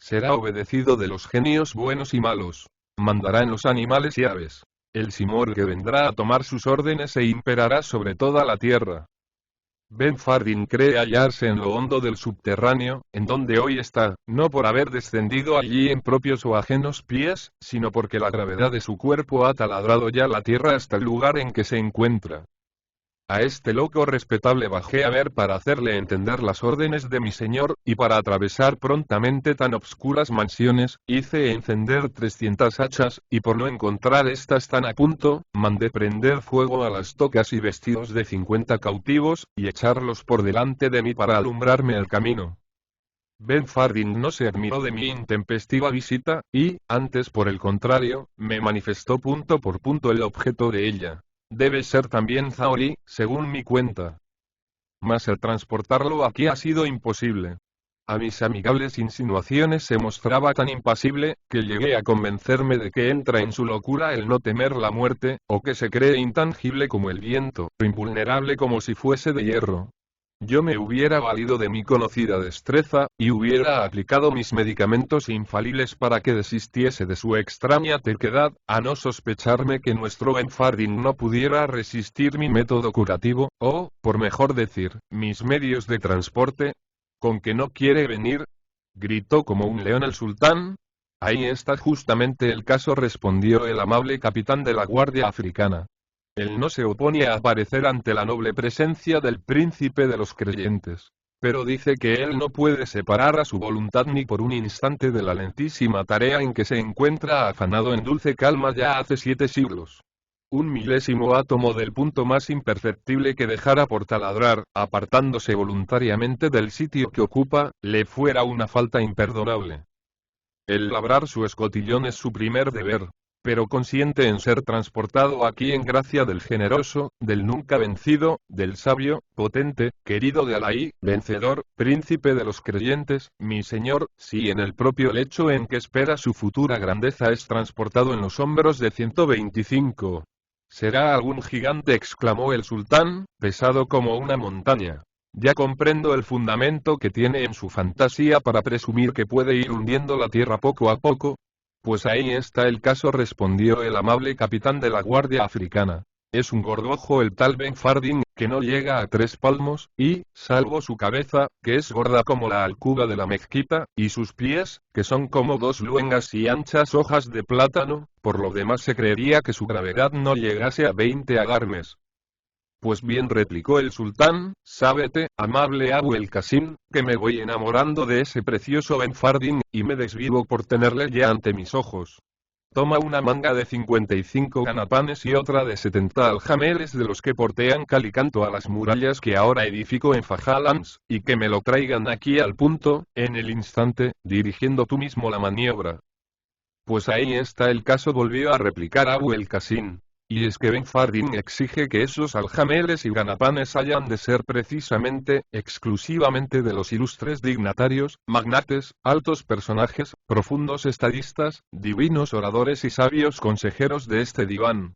Será obedecido de los genios buenos y malos. Mandará en los animales y aves. El Simor que vendrá a tomar sus órdenes e imperará sobre toda la tierra. Ben Fardin cree hallarse en lo hondo del subterráneo, en donde hoy está, no por haber descendido allí en propios o ajenos pies, sino porque la gravedad de su cuerpo ha taladrado ya la tierra hasta el lugar en que se encuentra. A este loco respetable bajé a ver para hacerle entender las órdenes de mi señor, y para atravesar prontamente tan obscuras mansiones, hice encender 300 hachas, y por no encontrar estas tan a punto, mandé prender fuego a las tocas y vestidos de 50 cautivos, y echarlos por delante de mí para alumbrarme el camino. Ben Fardin no se admiró de mi intempestiva visita, y, antes por el contrario, me manifestó punto por punto el objeto de ella. Debe ser también Zaori, según mi cuenta. Mas el transportarlo aquí ha sido imposible. A mis amigables insinuaciones se mostraba tan impasible, que llegué a convencerme de que entra en su locura el no temer la muerte, o que se cree intangible como el viento, invulnerable como si fuese de hierro. Yo me hubiera valido de mi conocida destreza, y hubiera aplicado mis medicamentos infalibles para que desistiese de su extraña terquedad, a no sospecharme que nuestro Ben Fardin no pudiera resistir mi método curativo, o, por mejor decir, mis medios de transporte. ¿Con que no quiere venir?, gritó como un león el sultán. Ahí está justamente el caso, respondió el amable capitán de la Guardia Africana. Él no se opone a aparecer ante la noble presencia del príncipe de los creyentes, pero dice que él no puede separar a su voluntad ni por un instante de la lentísima tarea en que se encuentra afanado en dulce calma ya hace 7 siglos. Un milésimo átomo del punto más imperceptible que dejara por taladrar, apartándose voluntariamente del sitio que ocupa, le fuera una falta imperdonable. El labrar su escotillón es su primer deber, pero consiente en ser transportado aquí en gracia del generoso, del nunca vencido, del sabio, potente, querido de Alaí, vencedor, príncipe de los creyentes, mi señor, si en el propio lecho en que espera su futura grandeza es transportado en los hombros de 125. ¿Será algún gigante?, exclamó el sultán, pesado como una montaña. Ya comprendo el fundamento que tiene en su fantasía para presumir que puede ir hundiendo la tierra poco a poco. Pues ahí está el caso, respondió el amable capitán de la Guardia Africana. Es un gordojo el tal Ben Fardin, que no llega a 3 palmos, y, salvo su cabeza, que es gorda como la alcuba de la mezquita, y sus pies, que son como 2 luengas y anchas hojas de plátano, por lo demás se creería que su gravedad no llegase a 20 agarmes. Pues bien, replicó el sultán, sábete, amable Abu el Qasim, que me voy enamorando de ese precioso Ben Fardin, y me desvivo por tenerle ya ante mis ojos. Toma una manga de 55 ganapanes y otra de 70 aljameles de los que portean cal y canto a las murallas que ahora edifico en Fajalans, y que me lo traigan aquí al punto, en el instante, dirigiendo tú mismo la maniobra. Pues ahí está el caso, volvió a replicar Abu el Qasim. Y es que Ben Fardin exige que esos aljameles y ganapanes hayan de ser precisamente, exclusivamente de los ilustres dignatarios, magnates, altos personajes, profundos estadistas, divinos oradores y sabios consejeros de este diván.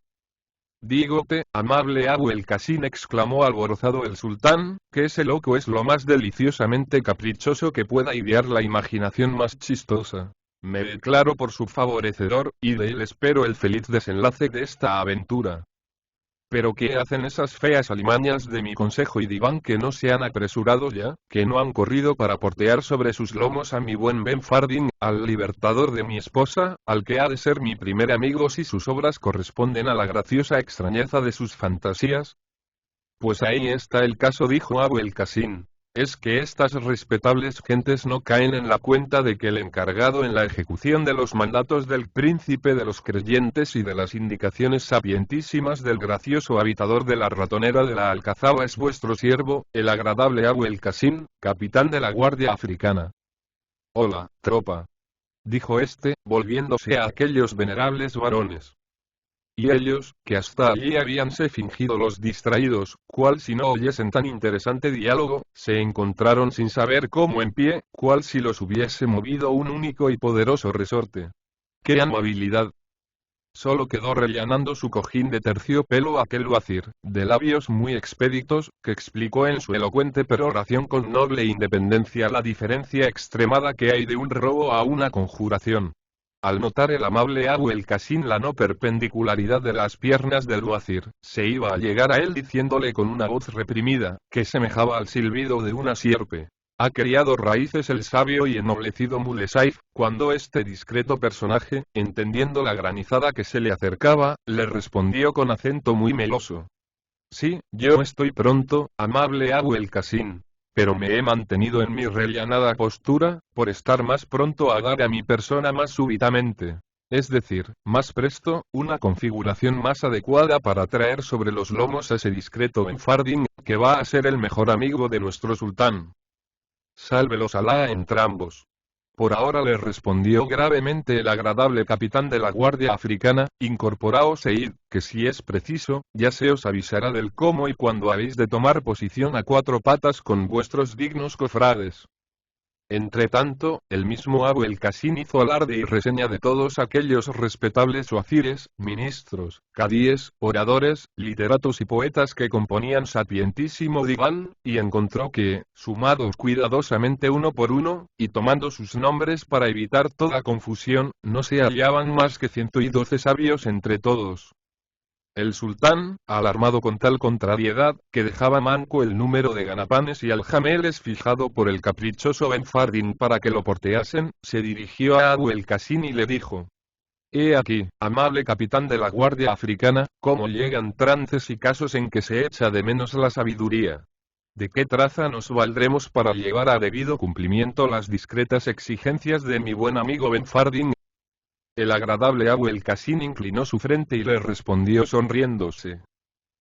Dígote, amable Abu el Qasim, exclamó alborozado el sultán, que ese loco es lo más deliciosamente caprichoso que pueda idear la imaginación más chistosa. Me declaro por su favorecedor, y de él espero el feliz desenlace de esta aventura. Pero ¿qué hacen esas feas alimañas de mi consejo y diván que no se han apresurado ya, que no han corrido para portear sobre sus lomos a mi buen Ben Fardin, al libertador de mi esposa, al que ha de ser mi primer amigo si sus obras corresponden a la graciosa extrañeza de sus fantasías? Pues ahí está el caso, dijo Abu el Qasim. Es que estas respetables gentes no caen en la cuenta de que el encargado en la ejecución de los mandatos del príncipe de los creyentes y de las indicaciones sapientísimas del gracioso habitador de la ratonera de la Alcazaba es vuestro siervo, el agradable Abu el Qasim, capitán de la Guardia Africana. Hola, tropa, dijo este, volviéndose a aquellos venerables varones. Y ellos, que hasta allí habíanse fingido los distraídos, cual si no oyesen tan interesante diálogo, se encontraron sin saber cómo en pie, cual si los hubiese movido un único y poderoso resorte. ¡Qué amabilidad! Solo quedó rellenando su cojín de terciopelo aquel Wazir, de labios muy expeditos, que explicó en su elocuente peroración con noble independencia la diferencia extremada que hay de un robo a una conjuración. Al notar el amable Abu el Qasim la no perpendicularidad de las piernas del Wazir, se iba a llegar a él diciéndole con una voz reprimida, que semejaba al silbido de una sierpe: ha criado raíces el sabio y ennoblecido Mule Saif, cuando este discreto personaje, entendiendo la granizada que se le acercaba, le respondió con acento muy meloso: sí, yo estoy pronto, amable Abu el Qasim. Pero me he mantenido en mi rellanada postura, por estar más pronto a dar a mi persona más súbitamente. Es decir, más presto, una configuración más adecuada para traer sobre los lomos a ese discreto Ben Fardin, que va a ser el mejor amigo de nuestro sultán. Sálvelos Alá a entrambos. Por ahora, le respondió gravemente el agradable capitán de la Guardia Africana, incorporaos e id, que si es preciso, ya se os avisará del cómo y cuándo habéis de tomar posición a 4 patas con vuestros dignos cofrades. Entretanto, el mismo Abu el Qasim hizo alarde y reseña de todos aquellos respetables wazires, ministros, cadíes, oradores, literatos y poetas que componían sapientísimo diván, y encontró que, sumados cuidadosamente uno por uno, y tomando sus nombres para evitar toda confusión, no se hallaban más que 112 sabios entre todos. El sultán, alarmado con tal contrariedad, que dejaba manco el número de ganapanes y aljameles fijado por el caprichoso Ben Fardin para que lo porteasen, se dirigió a Abu el-Qasim y le dijo: He aquí, amable capitán de la Guardia Africana, cómo llegan trances y casos en que se echa de menos la sabiduría. ¿De qué traza nos valdremos para llevar a debido cumplimiento las discretas exigencias de mi buen amigo Ben Fardin? El agradable Abu el-Qasim inclinó su frente y le respondió sonriéndose: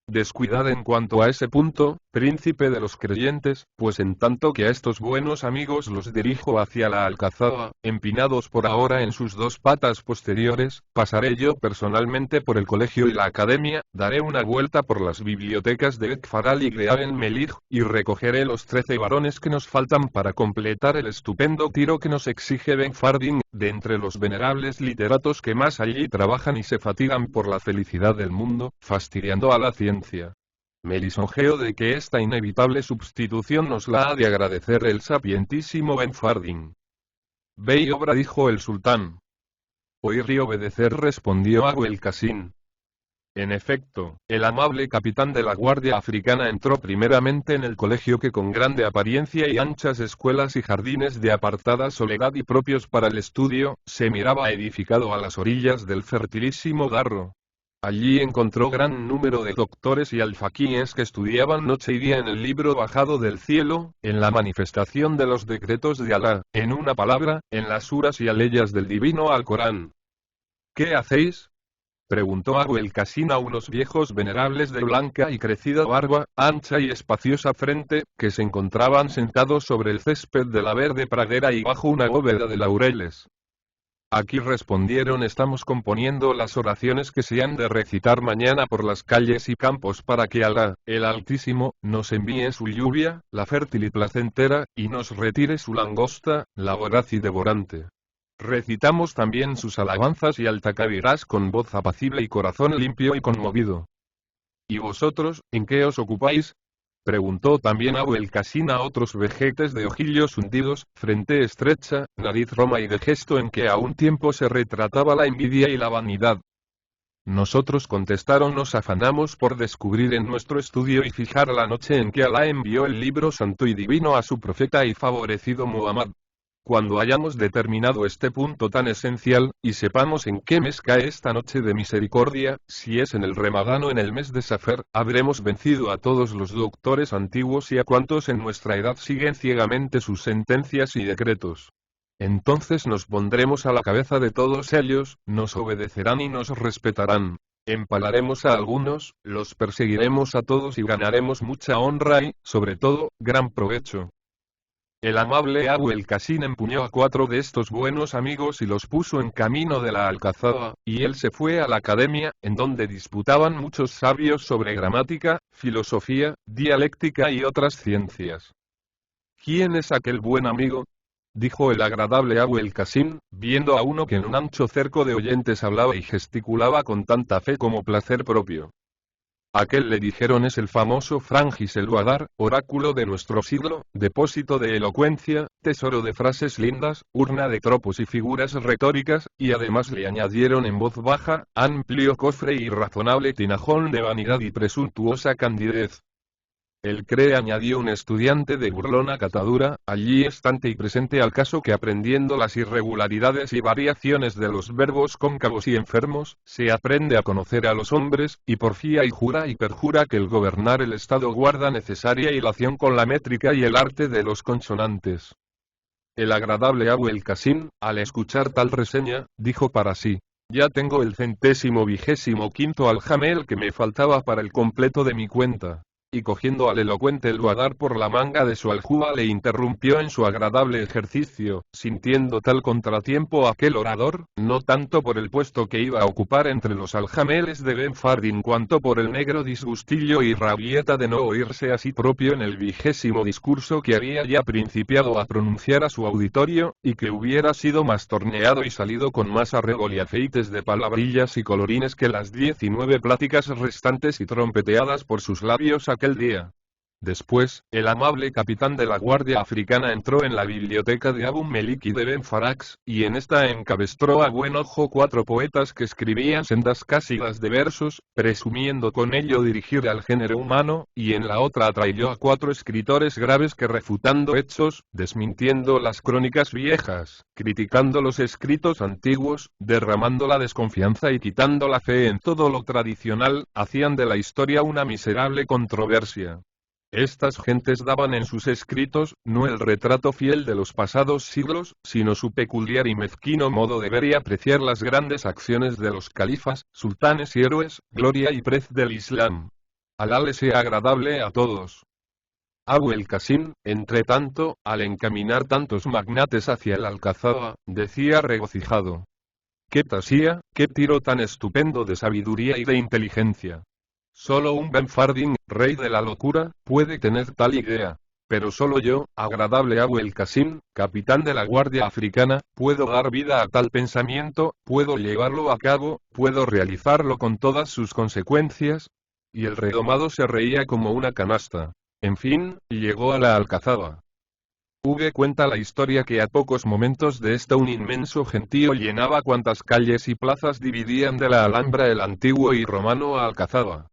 Descuidad en cuanto a ese punto, príncipe de los creyentes, pues en tanto que a estos buenos amigos los dirijo hacia la alcazaba, empinados por ahora en sus dos patas posteriores, pasaré yo personalmente por el colegio y la academia, daré una vuelta por las bibliotecas de Ekfaral y de Aben Melih, y recogeré los 13 varones que nos faltan para completar el estupendo tiro que nos exige Ben Fardin, de entre los venerables literatos que más allí trabajan y se fatigan por la felicidad del mundo, fastidiando a la ciencia. Me lisonjeo de que esta inevitable sustitución nos la ha de agradecer el sapientísimo Ben Fardin. Ve y obra, dijo el sultán. Oír y obedecer, respondió Abu el-Qasim. En efecto, el amable capitán de la Guardia Africana entró primeramente en el colegio, que con grande apariencia y anchas escuelas y jardines de apartada soledad y propios para el estudio, se miraba edificado a las orillas del fertilísimo Darro. Allí encontró gran número de doctores y alfaquíes que estudiaban noche y día en el libro bajado del cielo, en la manifestación de los decretos de Alá, en una palabra, en las suras y aleyas del divino Alcorán. ¿Qué hacéis?, preguntó Abu el-Qasim a unos viejos venerables de blanca y crecida barba, ancha y espaciosa frente, que se encontraban sentados sobre el césped de la verde pradera y bajo una bóveda de laureles. Aquí, respondieron, estamos componiendo las oraciones que se han de recitar mañana por las calles y campos para que Alá, el Altísimo, nos envíe su lluvia, la fértil y placentera, y nos retire su langosta, la voraz y devorante. Recitamos también sus alabanzas y altakabirás con voz apacible y corazón limpio y conmovido. ¿Y vosotros, en qué os ocupáis?, preguntó también Abu el-Qasim a otros vejetes de ojillos hundidos, frente estrecha, nariz roma y de gesto en que a un tiempo se retrataba la envidia y la vanidad. Nosotros, contestaron, nos afanamos por descubrir en nuestro estudio y fijar la noche en que Alá envió el libro santo y divino a su profeta y favorecido Muhammad. Cuando hayamos determinado este punto tan esencial, y sepamos en qué mes cae esta noche de misericordia, si es en el Ramadán o en el mes de Safar, habremos vencido a todos los doctores antiguos y a cuantos en nuestra edad siguen ciegamente sus sentencias y decretos. Entonces nos pondremos a la cabeza de todos ellos, nos obedecerán y nos respetarán. Empalaremos a algunos, los perseguiremos a todos y ganaremos mucha honra y, sobre todo, gran provecho. El amable Abu el-Qasim empuñó a 4 de estos buenos amigos y los puso en camino de la alcazaba, y él se fue a la academia, en donde disputaban muchos sabios sobre gramática, filosofía, dialéctica y otras ciencias. ¿Quién es aquel buen amigo?, dijo el agradable Abu el-Qasim, viendo a uno que en un ancho cerco de oyentes hablaba y gesticulaba con tanta fe como placer propio. Aquel, le dijeron, es el famoso Frangis el Guadar, oráculo de nuestro siglo, depósito de elocuencia, tesoro de frases lindas, urna de tropos y figuras retóricas, y además le añadieron en voz baja, amplio cofre y razonable tinajón de vanidad y presuntuosa candidez. Él cree, añadió un estudiante de burlona catadura, allí estante y presente, al caso que aprendiendo las irregularidades y variaciones de los verbos cóncavos y enfermos, se aprende a conocer a los hombres, y porfía y jura y perjura que el gobernar el Estado guarda necesaria hilación con la métrica y el arte de los consonantes. El agradable Abu el-Qasim, al escuchar tal reseña, dijo para sí: ya tengo el 125º aljamel que me faltaba para el completo de mi cuenta. Y cogiendo al elocuente el Guadar por la manga de su aljuba, le interrumpió en su agradable ejercicio, sintiendo tal contratiempo aquel orador, no tanto por el puesto que iba a ocupar entre los aljameles de Ben Fardin, cuanto por el negro disgustillo y rabieta de no oírse a sí propio en el 20º discurso que había ya principiado a pronunciar a su auditorio, y que hubiera sido más torneado y salido con más arreglo y afeites de palabrillas y colorines que las 19 pláticas restantes y trompeteadas por sus labios aquel día. Después, el amable capitán de la Guardia Africana entró en la biblioteca de Abu Melik y de Ben Farax, y en esta encabestró a buen ojo 4 poetas que escribían sendas cásidas de versos, presumiendo con ello dirigir al género humano, y en la otra atrayó a 4 escritores graves que refutando hechos, desmintiendo las crónicas viejas, criticando los escritos antiguos, derramando la desconfianza y quitando la fe en todo lo tradicional, hacían de la historia una miserable controversia. Estas gentes daban en sus escritos, no el retrato fiel de los pasados siglos, sino su peculiar y mezquino modo de ver y apreciar las grandes acciones de los califas, sultanes y héroes, gloria y prez del Islam. Alá le sea agradable a todos. Abu el-Qasim, entre tanto, al encaminar tantos magnates hacia el Alcazaba, decía regocijado: ¡qué tasía, qué tiro tan estupendo de sabiduría y de inteligencia! Solo un Benfardín, rey de la locura, puede tener tal idea. Pero solo yo, agradable Abu el-Qasim, capitán de la Guardia Africana, puedo dar vida a tal pensamiento, puedo llevarlo a cabo, puedo realizarlo con todas sus consecuencias. Y el redomado se reía como una canasta. En fin, llegó a la Alcazaba. Cuenta la historia que a pocos momentos de esta un inmenso gentío llenaba cuantas calles y plazas dividían de la Alhambra el antiguo y romano Alcazaba.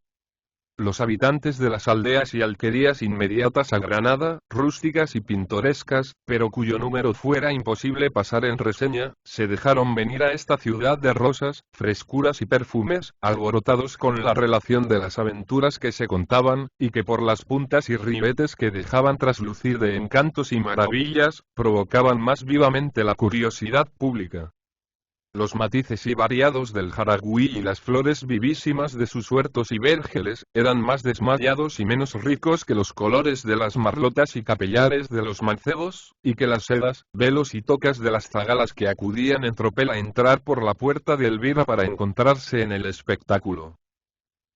Los habitantes de las aldeas y alquerías inmediatas a Granada, rústicas y pintorescas, pero cuyo número fuera imposible pasar en reseña, se dejaron venir a esta ciudad de rosas, frescuras y perfumes, alborotados con la relación de las aventuras que se contaban, y que por las puntas y ribetes que dejaban traslucir de encantos y maravillas, provocaban más vivamente la curiosidad pública. Los matices y variados del jaragüí y las flores vivísimas de sus huertos y vergeles, eran más desmayados y menos ricos que los colores de las marlotas y capellares de los mancebos, y que las sedas, velos y tocas de las zagalas que acudían en tropel a entrar por la puerta de Elvira para encontrarse en el espectáculo.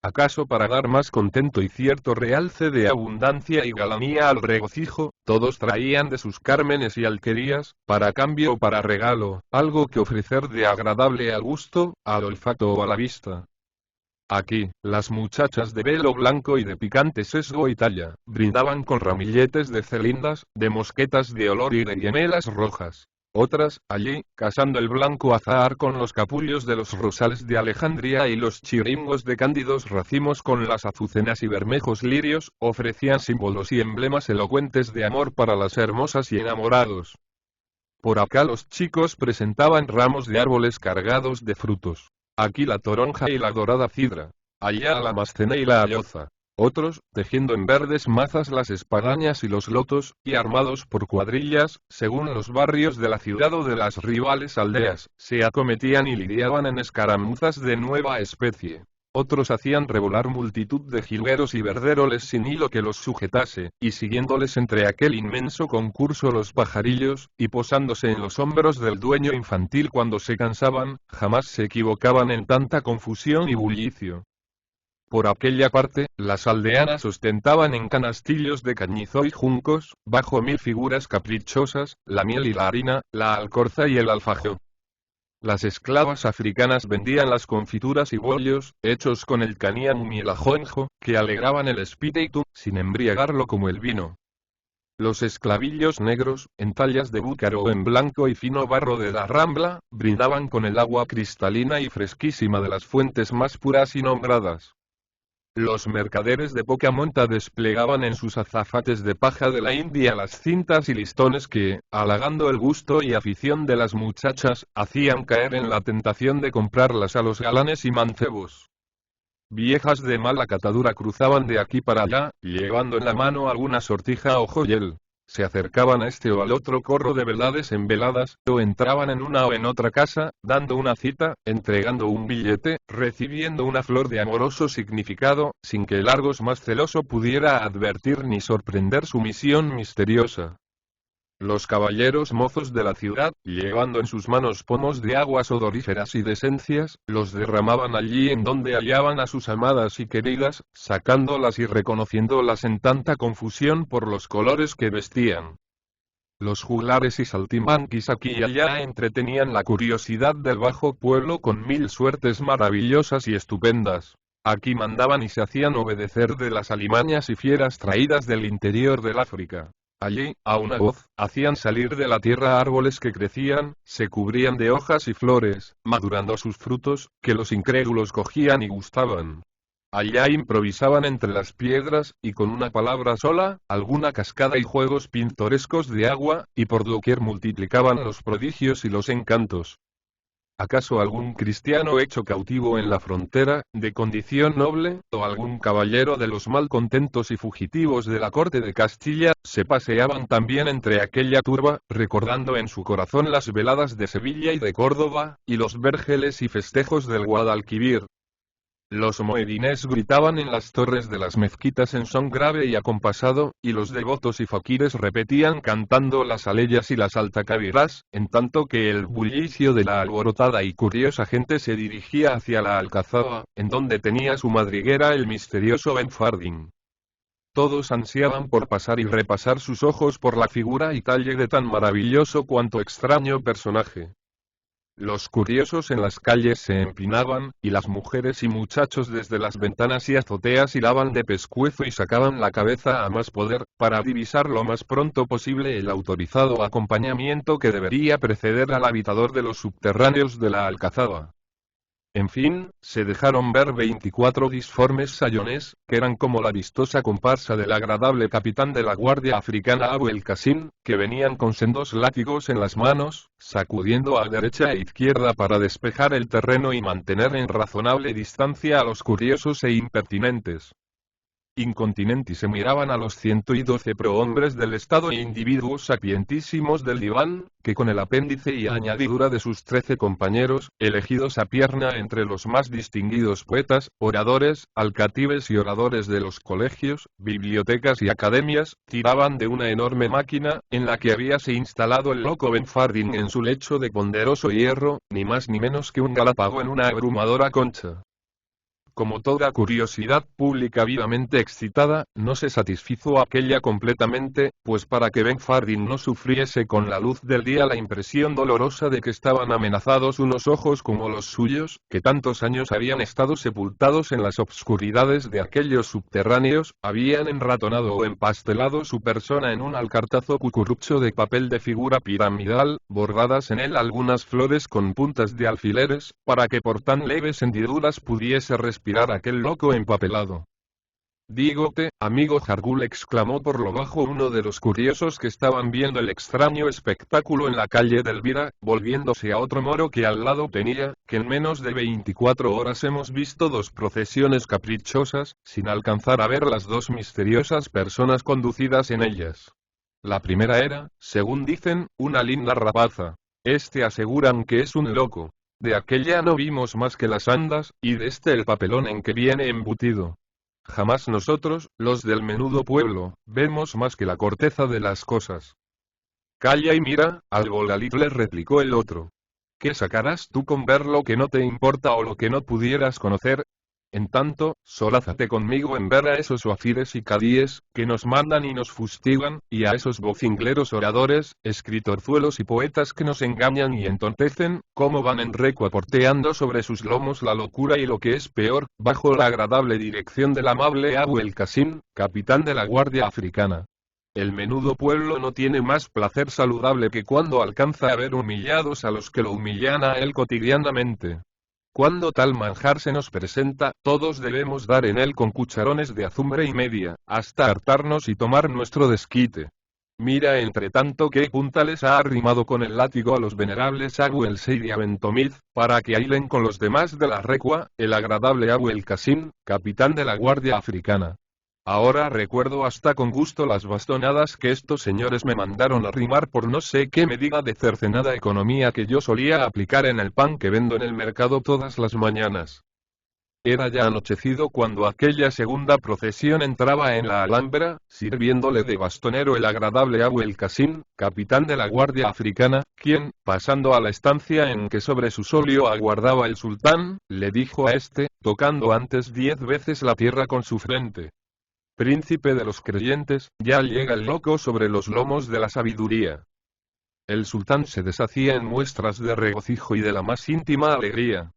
¿Acaso para dar más contento y cierto realce de abundancia y galanía al regocijo, todos traían de sus cármenes y alquerías, para cambio o para regalo, algo que ofrecer de agradable al gusto, al olfato o a la vista? Aquí, las muchachas de velo blanco y de picante sesgo y talla, brindaban con ramilletes de celindas, de mosquetas de olor y de gemelas rojas. Otras, allí, casando el blanco azahar con los capullos de los rosales de Alejandría y los chiringos de cándidos racimos con las azucenas y bermejos lirios, ofrecían símbolos y emblemas elocuentes de amor para las hermosas y enamorados. Por acá los chicos presentaban ramos de árboles cargados de frutos. Aquí la toronja y la dorada cidra. Allá la macena y la alloza. Otros, tejiendo en verdes mazas las espadañas y los lotos, y armados por cuadrillas, según los barrios de la ciudad o de las rivales aldeas, se acometían y lidiaban en escaramuzas de nueva especie. Otros hacían revolar multitud de jilgueros y verderoles sin hilo que los sujetase, y siguiéndoles entre aquel inmenso concurso los pajarillos, y posándose en los hombros del dueño infantil cuando se cansaban, jamás se equivocaban en tanta confusión y bullicio. Por aquella parte, las aldeanas ostentaban en canastillos de cañizo y juncos, bajo 1000 figuras caprichosas, la miel y la harina, la alcorza y el alfajor. Las esclavas africanas vendían las confituras y bollos, hechos con el caníamo y el ajonjo, que alegraban el espíritu, sin embriagarlo como el vino. Los esclavillos negros, en tallas de búcaro o en blanco y fino barro de la Rambla, brindaban con el agua cristalina y fresquísima de las fuentes más puras y nombradas. Los mercaderes de poca monta desplegaban en sus azafates de paja de la India las cintas y listones que, halagando el gusto y afición de las muchachas, hacían caer en la tentación de comprarlas a los galanes y mancebos. Viejas de mala catadura cruzaban de aquí para allá, llevando en la mano alguna sortija o joyel. Se acercaban a este o al otro corro de velades en veladas, o entraban en una o en otra casa, dando una cita, entregando un billete, recibiendo una flor de amoroso significado, sin que el Argos más celoso pudiera advertir ni sorprender su misión misteriosa. Los caballeros mozos de la ciudad, llevando en sus manos pomos de aguas odoríferas y de esencias, los derramaban allí en donde hallaban a sus amadas y queridas, sacándolas y reconociéndolas en tanta confusión por los colores que vestían. Los juglares y saltimbanquis aquí y allá entretenían la curiosidad del bajo pueblo con 1000 suertes maravillosas y estupendas. Aquí mandaban y se hacían obedecer de las alimañas y fieras traídas del interior del África. Allí, a una voz, hacían salir de la tierra árboles que crecían, se cubrían de hojas y flores, madurando sus frutos, que los incrédulos cogían y gustaban. Allá improvisaban entre las piedras, y con una palabra sola, alguna cascada y juegos pintorescos de agua, y por doquier multiplicaban los prodigios y los encantos. ¿Acaso algún cristiano hecho cautivo en la frontera, de condición noble, o algún caballero de los malcontentos y fugitivos de la corte de Castilla, se paseaban también entre aquella turba, recordando en su corazón las veladas de Sevilla y de Córdoba, y los vergeles y festejos del Guadalquivir? Los muedines gritaban en las torres de las mezquitas en son grave y acompasado, y los devotos y faquires repetían cantando las aleyas y las altacabiras, en tanto que el bullicio de la alborotada y curiosa gente se dirigía hacia la alcazaba, en donde tenía su madriguera el misterioso Benfardín. Todos ansiaban por pasar y repasar sus ojos por la figura y talle de tan maravilloso cuanto extraño personaje. Los curiosos en las calles se empinaban, y las mujeres y muchachos desde las ventanas y azoteas hilaban de pescuezo y sacaban la cabeza a más poder, para divisar lo más pronto posible el autorizado acompañamiento que debería preceder al habitador de los subterráneos de la alcazaba. En fin, se dejaron ver 24 disformes sayones, que eran como la vistosa comparsa del agradable capitán de la Guardia Africana Abu el Qasim, que venían con sendos látigos en las manos, sacudiendo a derecha e izquierda para despejar el terreno y mantener en razonable distancia a los curiosos e impertinentes. Incontinenti se miraban a los 112 prohombres del Estado e individuos sapientísimos del diván, que con el apéndice y añadidura de sus 13 compañeros, elegidos a pierna entre los más distinguidos poetas, oradores, alcatives y oradores de los colegios, bibliotecas y academias, tiraban de una enorme máquina, en la que habíase instalado el loco Benfardín en su lecho de ponderoso hierro, ni más ni menos que un galápago en una abrumadora concha. Como toda curiosidad pública vivamente excitada, no se satisfizo aquella completamente, pues para que Benfardín no sufriese con la luz del día la impresión dolorosa de que estaban amenazados unos ojos como los suyos, que tantos años habían estado sepultados en las obscuridades de aquellos subterráneos, habían enratonado o empastelado su persona en un alcartazo cucurucho de papel de figura piramidal, bordadas en él algunas flores con puntas de alfileres, para que por tan leves hendiduras pudiese respirar aquel loco empapelado. Dígote, amigo Jargul, exclamó por lo bajo uno de los curiosos que estaban viendo el extraño espectáculo en la calle de Elvira, volviéndose a otro moro que al lado tenía, que en menos de 24 horas hemos visto 2 procesiones caprichosas, sin alcanzar a ver las 2 misteriosas personas conducidas en ellas. La primera era, según dicen, una linda rapaza. Aseguran que es un loco. De aquella no vimos más que las andas, y de el papelón en que viene embutido. Jamás nosotros, los del menudo pueblo, vemos más que la corteza de las cosas. Calla y mira, algo Lalit, le replicó el otro. ¿Qué sacarás tú con ver lo que no te importa o lo que no pudieras conocer? En tanto, solázate conmigo en ver a esos oafires y cadíes, que nos mandan y nos fustigan, y a esos vocingleros oradores, escritorzuelos y poetas que nos engañan y entontecen, cómo van en recua porteando sobre sus lomos la locura y lo que es peor, bajo la agradable dirección del amable Abu el Qasim, capitán de la Guardia Africana. El menudo pueblo no tiene más placer saludable que cuando alcanza a ver humillados a los que lo humillan a él cotidianamente. Cuando tal manjar se nos presenta, todos debemos dar en él con cucharones de azumbre y media, hasta hartarnos y tomar nuestro desquite. Mira entre tanto qué punta les ha arrimado con el látigo a los venerables Abu el Seid y Abentomid, para que ailen con los demás de la recua, el agradable Abu el Qasim, capitán de la Guardia Africana. Ahora recuerdo hasta con gusto las bastonadas que estos señores me mandaron arrimar por no sé qué medida de cercenada economía que yo solía aplicar en el pan que vendo en el mercado todas las mañanas. Era ya anochecido cuando aquella segunda procesión entraba en la Alhambra, sirviéndole de bastonero el agradable Abu el Qasim, capitán de la Guardia Africana, quien, pasando a la estancia en que sobre su solio aguardaba el sultán, le dijo a tocando antes 10 veces la tierra con su frente: Príncipe de los creyentes, ya llega el loco sobre los lomos de la sabiduría. El sultán se deshacía en muestras de regocijo y de la más íntima alegría.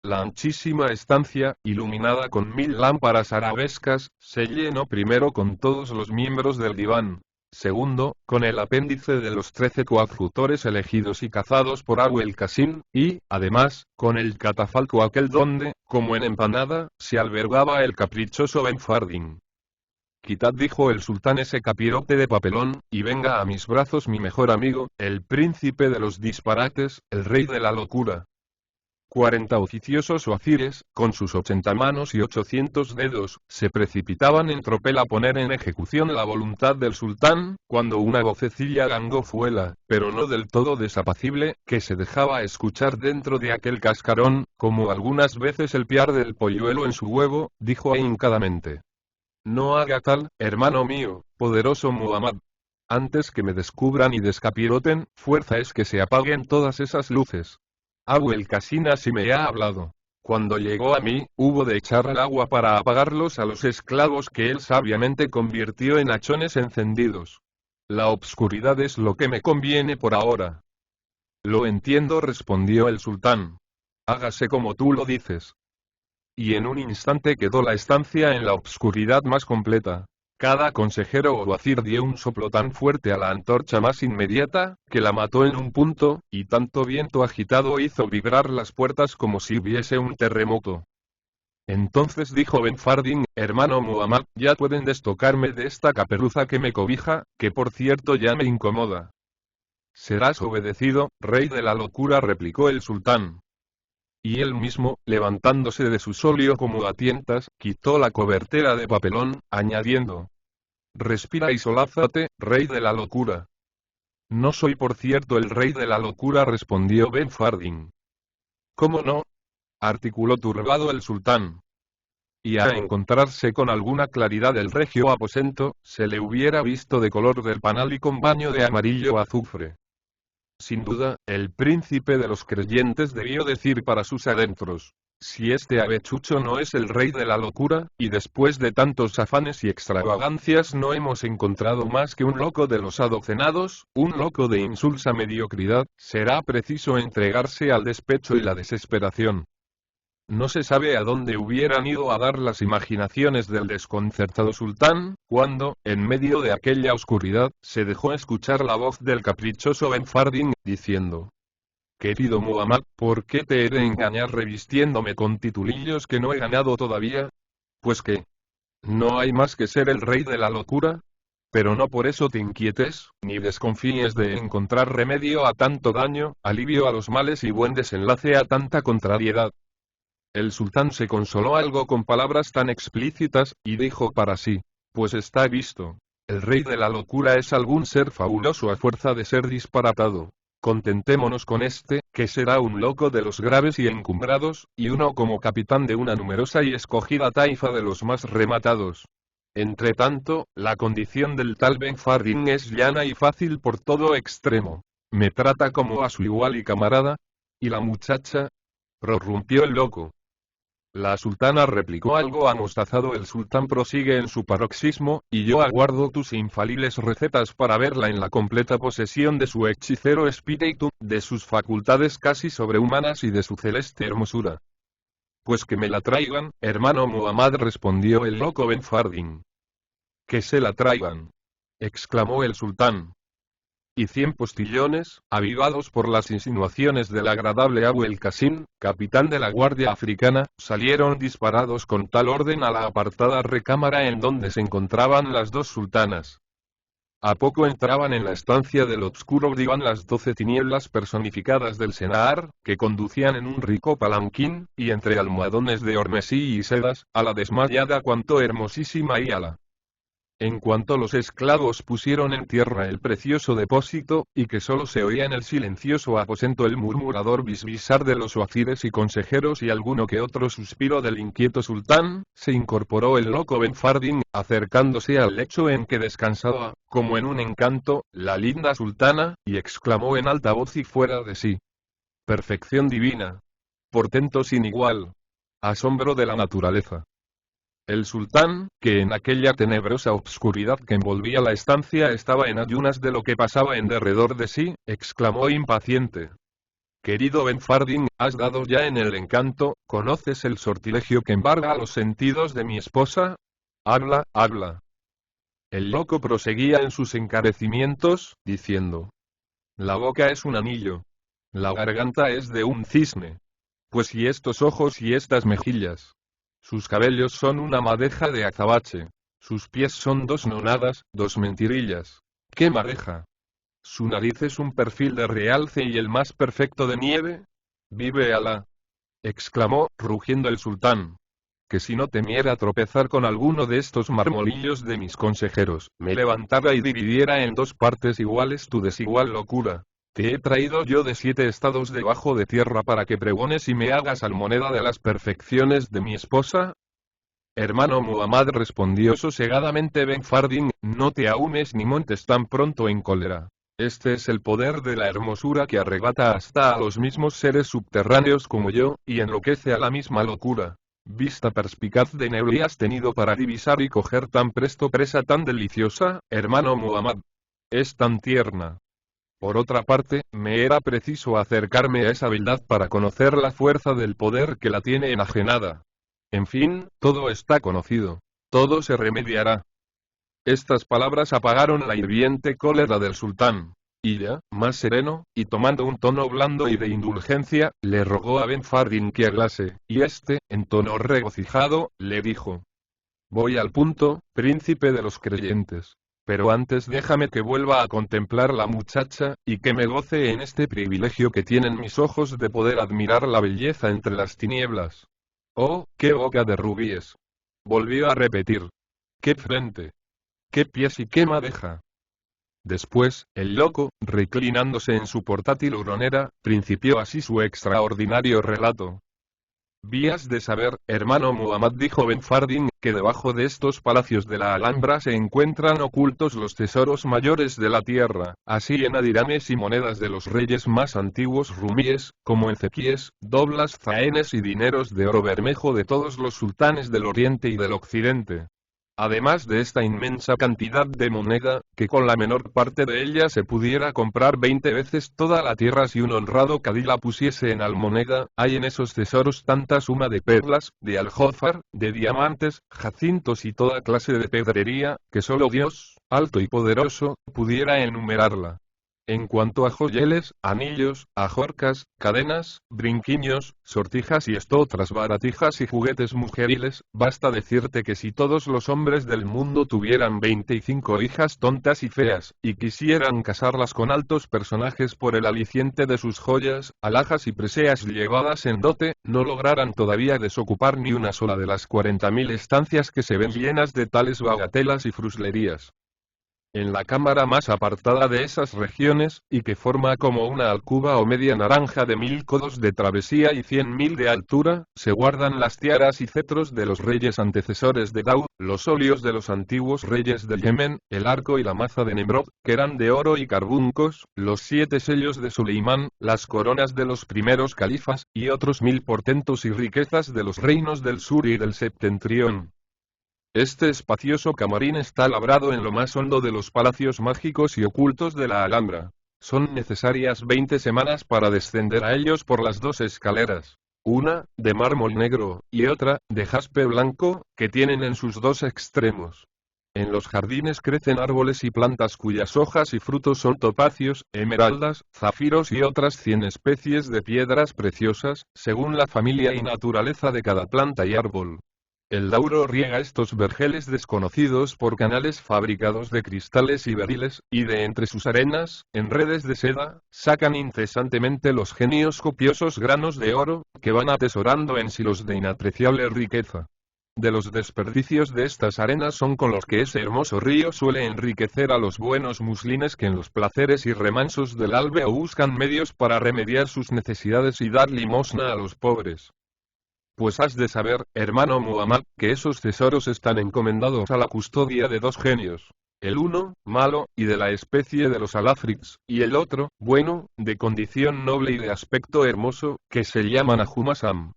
La anchísima estancia, iluminada con 1000 lámparas arabescas, se llenó primero con todos los miembros del diván. Segundo, con el apéndice de los 13 coadjutores elegidos y cazados por Abu el-Qasim, y, además, con el catafalco aquel donde, como en empanada, se albergaba el caprichoso Benfardín. Quitad, dijo el sultán, ese capirote de papelón, y venga a mis brazos mi mejor amigo, el príncipe de los disparates, el rey de la locura. 40 oficiosos oazires, con sus 80 manos y 800 dedos, se precipitaban en tropel a poner en ejecución la voluntad del sultán, cuando una vocecilla gangofuela, pero no del todo desapacible, que se dejaba escuchar dentro de aquel cascarón, como algunas veces el piar del polluelo en su huevo, dijo ahincadamente: no haga tal, hermano mío, poderoso Muhammad. Antes que me descubran y descapiroten, fuerza es que se apaguen todas esas luces. Abu el-Qasim así me ha hablado. Cuando llegó a mí, hubo de echar al agua para apagarlos a los esclavos que él sabiamente convirtió en hachones encendidos. La obscuridad es lo que me conviene por ahora. Lo entiendo, respondió el sultán. Hágase como tú lo dices. Y en un instante quedó la estancia en la obscuridad más completa. Cada consejero o wazir dio un soplo tan fuerte a la antorcha más inmediata, que la mató en un punto, y tanto viento agitado hizo vibrar las puertas como si hubiese un terremoto. Entonces dijo Benfardín: hermano Muhammad, ya pueden destocarme de esta caperuza que me cobija, que por cierto ya me incomoda. Serás obedecido, rey de la locura, replicó el sultán. Y él mismo, levantándose de su solio como a tientas, quitó la cobertera de papelón, añadiendo: respira y solázate, rey de la locura. No soy por cierto el rey de la locura, respondió Benfardín. ¿Cómo no? Articuló turbado el sultán. Y a encontrarse con alguna claridad el regio aposento, se le hubiera visto de color del panal y con baño de amarillo azufre. Sin duda, el príncipe de los creyentes debió decir para sus adentros: si este avechucho no es el rey de la locura, y después de tantos afanes y extravagancias no hemos encontrado más que un loco de los adocenados, un loco de insulsa mediocridad, será preciso entregarse al despecho y la desesperación. No se sabe a dónde hubieran ido a dar las imaginaciones del desconcertado sultán, cuando, en medio de aquella oscuridad, se dejó escuchar la voz del caprichoso Benfardín, diciendo: querido Muhammad, ¿por qué te he de engañar revistiéndome con titulillos que no he ganado todavía? Pues que ¿no hay más que ser el rey de la locura? Pero no por eso te inquietes, ni desconfíes de encontrar remedio a tanto daño, alivio a los males y buen desenlace a tanta contrariedad. El sultán se consoló algo con palabras tan explícitas, y dijo para sí: pues está visto. El rey de la locura es algún ser fabuloso a fuerza de ser disparatado. Contentémonos con este, que será un loco de los graves y encumbrados, y uno como capitán de una numerosa y escogida taifa de los más rematados. Entretanto, la condición del tal Benfardín es llana y fácil por todo extremo. Me trata como a su igual y camarada. ¿Y la muchacha? Prorrumpió el loco. La sultana, replicó algo amostazado el sultán, prosigue en su paroxismo, y yo aguardo tus infalibles recetas para verla en la completa posesión de su hechicero espíritu, de sus facultades casi sobrehumanas y de su celeste hermosura. Pues que me la traigan, hermano Muhammad, respondió el loco Benfardín. Que se la traigan, exclamó el sultán. Y 100 postillones, avivados por las insinuaciones del agradable Abu el-Qasim, capitán de la guardia africana, salieron disparados con tal orden a la apartada recámara en donde se encontraban las dos sultanas. A poco entraban en la estancia del obscuro diván las 12 tinieblas personificadas del Senahar, que conducían en un rico palanquín, y entre almohadones de ormesí y sedas, a la desmayada cuanto hermosísima Yala. En cuanto los esclavos pusieron en tierra el precioso depósito, y que solo se oía en el silencioso aposento el murmurador bisbisar de los wazires y consejeros y alguno que otro suspiro del inquieto sultán, se incorporó el loco Benfardín, acercándose al lecho en que descansaba, como en un encanto, la linda sultana, y exclamó en alta voz y fuera de sí: perfección divina. Portento sin igual. Asombro de la naturaleza. El sultán, que en aquella tenebrosa obscuridad que envolvía la estancia estaba en ayunas de lo que pasaba en derredor de sí, exclamó impaciente: Querido Benfardín, has dado ya en el encanto, ¿conoces el sortilegio que embarga los sentidos de mi esposa? Habla, habla. El loco proseguía en sus encarecimientos, diciendo: la boca es un anillo. La garganta es de un cisne. Pues y estos ojos y estas mejillas. Sus cabellos son una madeja de azabache. Sus pies son dos nonadas, dos mentirillas. ¡Qué madeja! Su nariz es un perfil de realce y el más perfecto de nieve. ¡Vive Alá! Exclamó, rugiendo el sultán. Que si no temiera tropezar con alguno de estos marmolillos de mis consejeros, me levantara y dividiera en dos partes iguales tu desigual locura. Te he traído yo de 7 estados debajo de tierra para que pregones y me hagas almoneda de las perfecciones de mi esposa. Hermano Muhammad, respondió sosegadamente Benfardín, no te ahumes ni montes tan pronto en cólera. Este es el poder de la hermosura que arrebata hasta a los mismos seres subterráneos como yo, y enloquece a la misma locura. Vista perspicaz de Neuli has tenido para divisar y coger tan presto presa tan deliciosa, hermano Muhammad. Es tan tierna. Por otra parte, me era preciso acercarme a esa beldad para conocer la fuerza del poder que la tiene enajenada. En fin, todo está conocido. Todo se remediará. Estas palabras apagaron la hirviente cólera del sultán. Y ya, más sereno, y tomando un tono blando y de indulgencia, le rogó a Benfardín que hablase, y este, en tono regocijado, le dijo: voy al punto, príncipe de los creyentes. Pero antes déjame que vuelva a contemplar la muchacha, y que me goce en este privilegio que tienen mis ojos de poder admirar la belleza entre las tinieblas. Oh, qué boca de rubíes. Volvió a repetir. Qué frente. Qué pies y qué madeja. Después, el loco, reclinándose en su portátil huronera, principió así su extraordinario relato. Vías de saber, hermano Muhammad, dijo Benfardín, que debajo de estos palacios de la Alhambra se encuentran ocultos los tesoros mayores de la tierra, así en adirames y monedas de los reyes más antiguos rumíes, como en cequíes, doblas, zahenes y dineros de oro bermejo de todos los sultanes del oriente y del occidente. Además de esta inmensa cantidad de moneda, que con la menor parte de ella se pudiera comprar 20 veces toda la tierra si un honrado cadí la pusiese en almoneda, hay en esos tesoros tanta suma de perlas, de aljófar, de diamantes, jacintos y toda clase de pedrería, que solo Dios, alto y poderoso, pudiera enumerarla. En cuanto a joyeles, anillos, ajorcas, cadenas, brinquiños, sortijas y estotras baratijas y juguetes mujeriles, basta decirte que si todos los hombres del mundo tuvieran 25 hijas tontas y feas, y quisieran casarlas con altos personajes por el aliciente de sus joyas, alhajas y preseas llevadas en dote, no lograran todavía desocupar ni una sola de las 40.000 estancias que se ven llenas de tales bagatelas y fruslerías. En la cámara más apartada de esas regiones, y que forma como una alcuba o media naranja de 1000 codos de travesía y 100.000 de altura, se guardan las tiaras y cetros de los reyes antecesores de Daud, los óleos de los antiguos reyes de Yemen, el arco y la maza de Nemrod, que eran de oro y carbuncos, los 7 sellos de Suleimán, las coronas de los primeros califas, y otros 1000 portentos y riquezas de los reinos del sur y del septentrión. Este espacioso camarín está labrado en lo más hondo de los palacios mágicos y ocultos de la Alhambra. Son necesarias 20 semanas para descender a ellos por las 2 escaleras. Una, de mármol negro, y otra, de jaspe blanco, que tienen en sus 2 extremos. En los jardines crecen árboles y plantas cuyas hojas y frutos son topacios, esmeraldas, zafiros y otras 100 especies de piedras preciosas, según la familia y naturaleza de cada planta y árbol. El Dauro riega estos vergeles desconocidos por canales fabricados de cristales y beriles, y de entre sus arenas, en redes de seda, sacan incesantemente los genios copiosos granos de oro, que van atesorando en silos de inapreciable riqueza. De los desperdicios de estas arenas son con los que ese hermoso río suele enriquecer a los buenos muslines que en los placeres y remansos del albe buscan medios para remediar sus necesidades y dar limosna a los pobres. Pues has de saber, hermano Muhammad, que esos tesoros están encomendados a la custodia de 2 genios. El uno, malo, y de la especie de los alafrits, y el otro, bueno, de condición noble y de aspecto hermoso, que se llaman Ahumasam.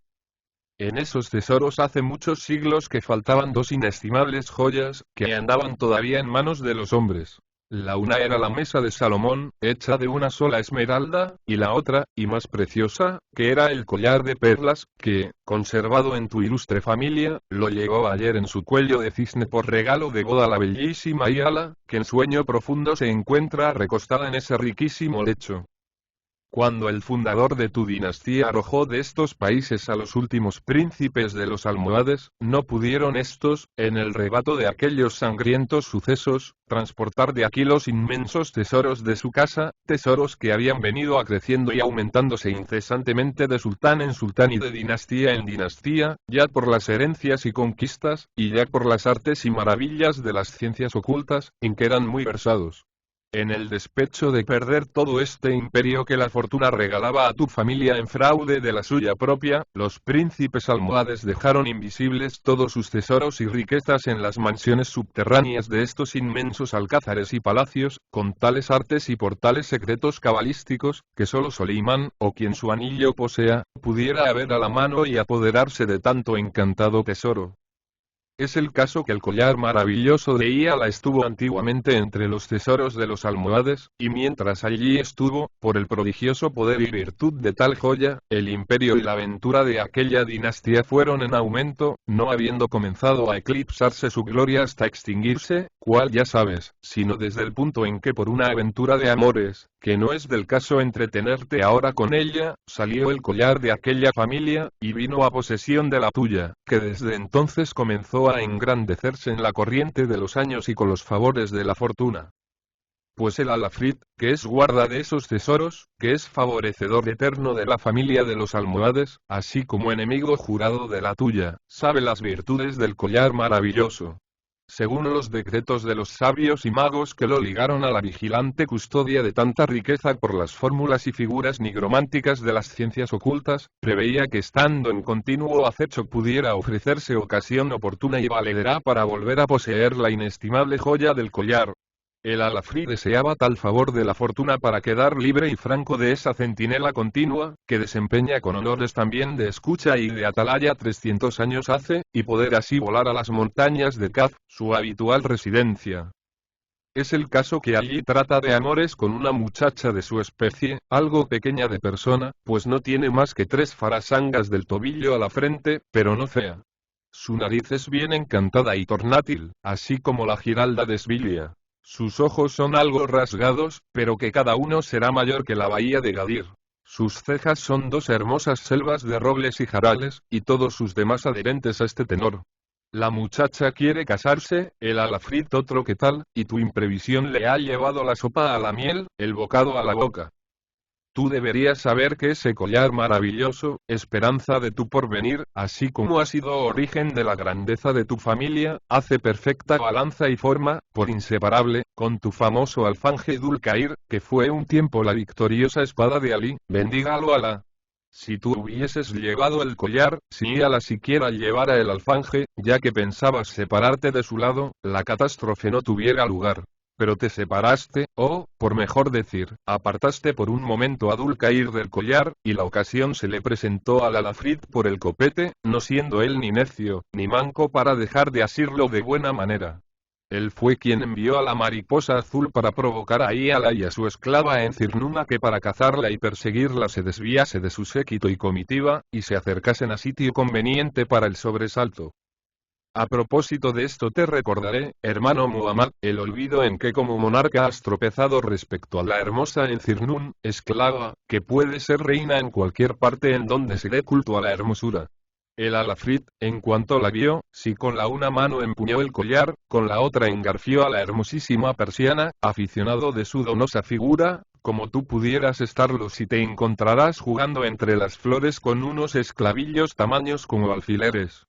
En esos tesoros hace muchos siglos que faltaban 2 inestimables joyas, que andaban todavía en manos de los hombres. La una era la mesa de Salomón, hecha de una sola esmeralda, y la otra, y más preciosa, que era el collar de perlas, que, conservado en tu ilustre familia, lo llevaba ayer en su cuello de cisne por regalo de boda a la bellísima Iala, que en sueño profundo se encuentra recostada en ese riquísimo lecho. Cuando el fundador de tu dinastía arrojó de estos países a los últimos príncipes de los almohades, no pudieron estos, en el rebato de aquellos sangrientos sucesos, transportar de aquí los inmensos tesoros de su casa, tesoros que habían venido acreciendo y aumentándose incesantemente de sultán en sultán y de dinastía en dinastía, ya por las herencias y conquistas, y ya por las artes y maravillas de las ciencias ocultas, en que eran muy versados. En el despecho de perder todo este imperio que la fortuna regalaba a tu familia en fraude de la suya propia, los príncipes almohades dejaron invisibles todos sus tesoros y riquezas en las mansiones subterráneas de estos inmensos alcázares y palacios, con tales artes y portales secretos cabalísticos, que solo Solimán, o quien su anillo posea, pudiera haber a la mano y apoderarse de tanto encantado tesoro. Es el caso que el collar maravilloso de Iala estuvo antiguamente entre los tesoros de los almohades, y mientras allí estuvo, por el prodigioso poder y virtud de tal joya, el imperio y la aventura de aquella dinastía fueron en aumento, no habiendo comenzado a eclipsarse su gloria hasta extinguirse, cual ya sabes, sino desde el punto en que por una aventura de amores, que no es del caso entretenerte ahora con ella, salió el collar de aquella familia, y vino a posesión de la tuya, que desde entonces comenzó a engrandecerse en la corriente de los años y con los favores de la fortuna. Pues el Alafrit, que es guarda de esos tesoros, que es favorecedor eterno de la familia de los almohades, así como enemigo jurado de la tuya, sabe las virtudes del collar maravilloso. Según los decretos de los sabios y magos que lo ligaron a la vigilante custodia de tanta riqueza por las fórmulas y figuras nigrománticas de las ciencias ocultas, preveía que estando en continuo acecho pudiera ofrecerse ocasión oportuna y valedera para volver a poseer la inestimable joya del collar. El Alafrí deseaba tal favor de la fortuna para quedar libre y franco de esa centinela continua, que desempeña con honores también de escucha y de atalaya 300 años hace, y poder así volar a las montañas de Kaf, su habitual residencia. Es el caso que allí trata de amores con una muchacha de su especie, algo pequeña de persona, pues no tiene más que 3 farasangas del tobillo a la frente, pero no fea. Su nariz es bien encantada y tornátil, así como la giralda de Esbilia. Sus ojos son algo rasgados, pero que cada uno será mayor que la bahía de Gadir. Sus cejas son 2 hermosas selvas de robles y jarales, y todos sus demás adherentes a este tenor. La muchacha quiere casarse, el alafrit otro que tal, y tu imprevisión le ha llevado la sopa a la miel, el bocado a la boca. Tú deberías saber que ese collar maravilloso, esperanza de tu porvenir, así como ha sido origen de la grandeza de tu familia, hace perfecta balanza y forma, por inseparable, con tu famoso alfanje Dulcair, que fue un tiempo la victoriosa espada de Ali, bendígalo Alá. Si tú hubieses llevado el collar, si Alá siquiera llevara el alfanje, ya que pensabas separarte de su lado, la catástrofe no tuviera lugar. Pero te separaste, o, por mejor decir, apartaste por un momento a Dulcair del collar, y la ocasión se le presentó al Alafrit por el copete, no siendo él ni necio, ni manco para dejar de asirlo de buena manera. Él fue quien envió a la mariposa azul para provocar a Iala y a su esclava Encirnuna que para cazarla y perseguirla se desviase de su séquito y comitiva, y se acercasen a sitio conveniente para el sobresalto. A propósito de esto te recordaré, hermano Muhammad, el olvido en que como monarca has tropezado respecto a la hermosa Encirnún, esclava, que puede ser reina en cualquier parte en donde se dé culto a la hermosura. El Alafrit, en cuanto la vio, si con la una mano empuñó el collar, con la otra engarfió a la hermosísima persiana, aficionado de su donosa figura, como tú pudieras estarlo si te encontrarás jugando entre las flores con unos esclavillos tamaños como alfileres.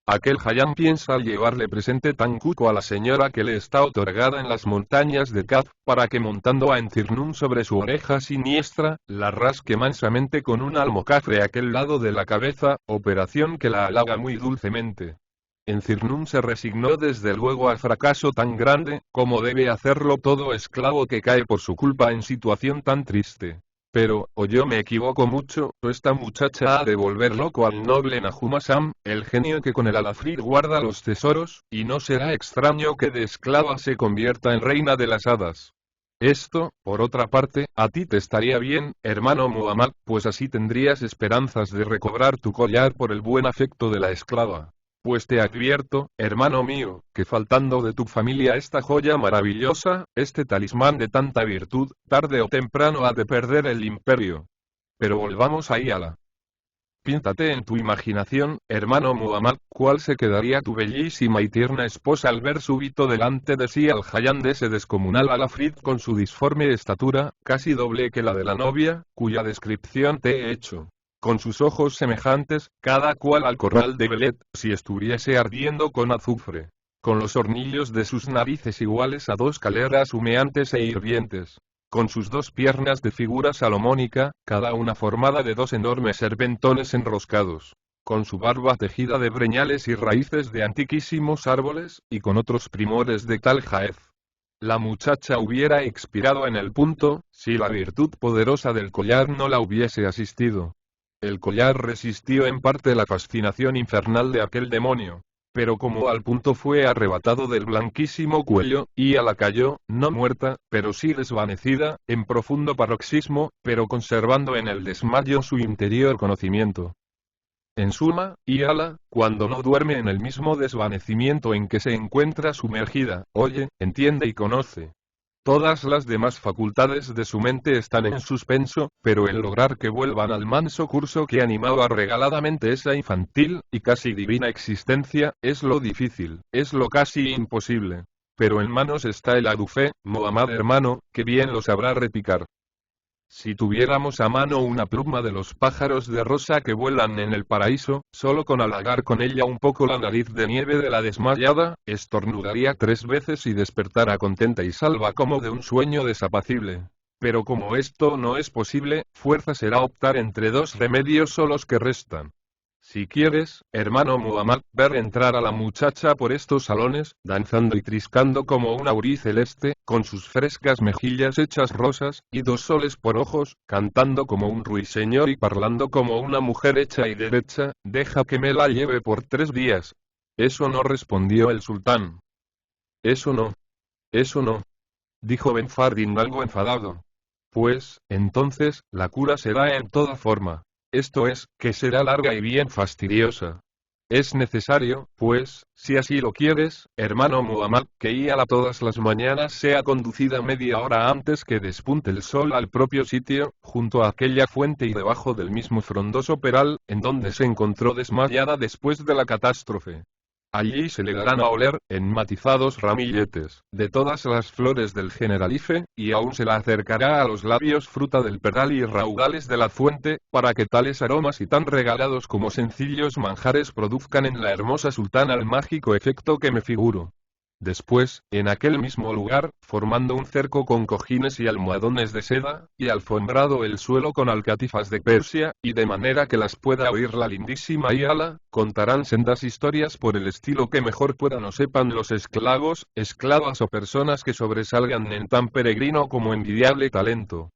Aquel Hayam piensa llevarle presente tan cuco a la señora que le está otorgada en las montañas de Kaf, para que montando a Encirnún sobre su oreja siniestra, la rasque mansamente con un almocafre a aquel lado de la cabeza, operación que la halaga muy dulcemente. Encirnún se resignó desde luego al fracaso tan grande, como debe hacerlo todo esclavo que cae por su culpa en situación tan triste. Pero, o yo me equivoco mucho, o esta muchacha ha de volver loco al noble Nahuma-san, el genio que con el alafrid guarda los tesoros, y no será extraño que de esclava se convierta en reina de las hadas. Esto, por otra parte, a ti te estaría bien, hermano Muhammad, pues así tendrías esperanzas de recobrar tu collar por el buen afecto de la esclava. Pues te advierto, hermano mío, que faltando de tu familia esta joya maravillosa, este talismán de tanta virtud, tarde o temprano ha de perder el imperio. Pero volvamos a Iyala. Píntate en tu imaginación, hermano Muhammad, cuál se quedaría tu bellísima y tierna esposa al ver súbito delante de sí al Hayán de ese descomunal alafrid con su disforme estatura, casi doble que la de la novia, cuya descripción te he hecho. Con sus ojos semejantes, cada cual al corral de Belet, si estuviese ardiendo con azufre. Con los hornillos de sus narices iguales a dos caleras humeantes e hirvientes. Con sus dos piernas de figura salomónica, cada una formada de dos enormes serpentones enroscados. Con su barba tejida de breñales y raíces de antiquísimos árboles, y con otros primores de tal jaez. La muchacha hubiera expirado en el punto, si la virtud poderosa del collar no la hubiese asistido. El collar resistió en parte la fascinación infernal de aquel demonio. Pero como al punto fue arrebatado del blanquísimo cuello, y a la cayó, no muerta, pero sí desvanecida, en profundo paroxismo, pero conservando en el desmayo su interior conocimiento. En suma, Iyala, cuando no duerme en el mismo desvanecimiento en que se encuentra sumergida, oye, entiende y conoce. Todas las demás facultades de su mente están en suspenso, pero el lograr que vuelvan al manso curso que animaba regaladamente esa infantil, y casi divina existencia, es lo difícil, es lo casi imposible. Pero en manos está el adufé, Muhammad hermano, que bien lo sabrá repicar. Si tuviéramos a mano una pluma de los pájaros de rosa que vuelan en el paraíso, solo con halagar con ella un poco la nariz de nieve de la desmayada, estornudaría 3 veces y despertara contenta y salva como de un sueño desapacible. Pero como esto no es posible, fuerza será optar entre dos remedios solos que restan. Si quieres, hermano Muhammad, ver entrar a la muchacha por estos salones, danzando y triscando como un aurí celeste, con sus frescas mejillas hechas rosas, y 2 soles por ojos, cantando como un ruiseñor y parlando como una mujer hecha y derecha, deja que me la lleve por 3 días. Eso no, respondió el sultán. Eso no. Eso no. Dijo Ben Fardin algo enfadado. Pues, entonces, la cura será en toda forma. Esto es, que será larga y bien fastidiosa. Es necesario, pues, si así lo quieres, hermano Muhammad, que Iyala todas las mañanas sea conducida media hora antes que despunte el sol al propio sitio, junto a aquella fuente y debajo del mismo frondoso peral, en donde se encontró desmayada después de la catástrofe. Allí se le darán a oler, en matizados ramilletes, de todas las flores del Generalife, y aún se la acercará a los labios fruta del peral y raudales de la fuente, para que tales aromas y tan regalados como sencillos manjares produzcan en la hermosa sultana el mágico efecto que me figuro. Después, en aquel mismo lugar, formando un cerco con cojines y almohadones de seda, y alfombrado el suelo con alcatifas de Persia, y de manera que las pueda oír la lindísima Iyala, contarán sendas historias por el estilo que mejor puedan o sepan los esclavos, esclavas o personas que sobresalgan en tan peregrino como envidiable talento.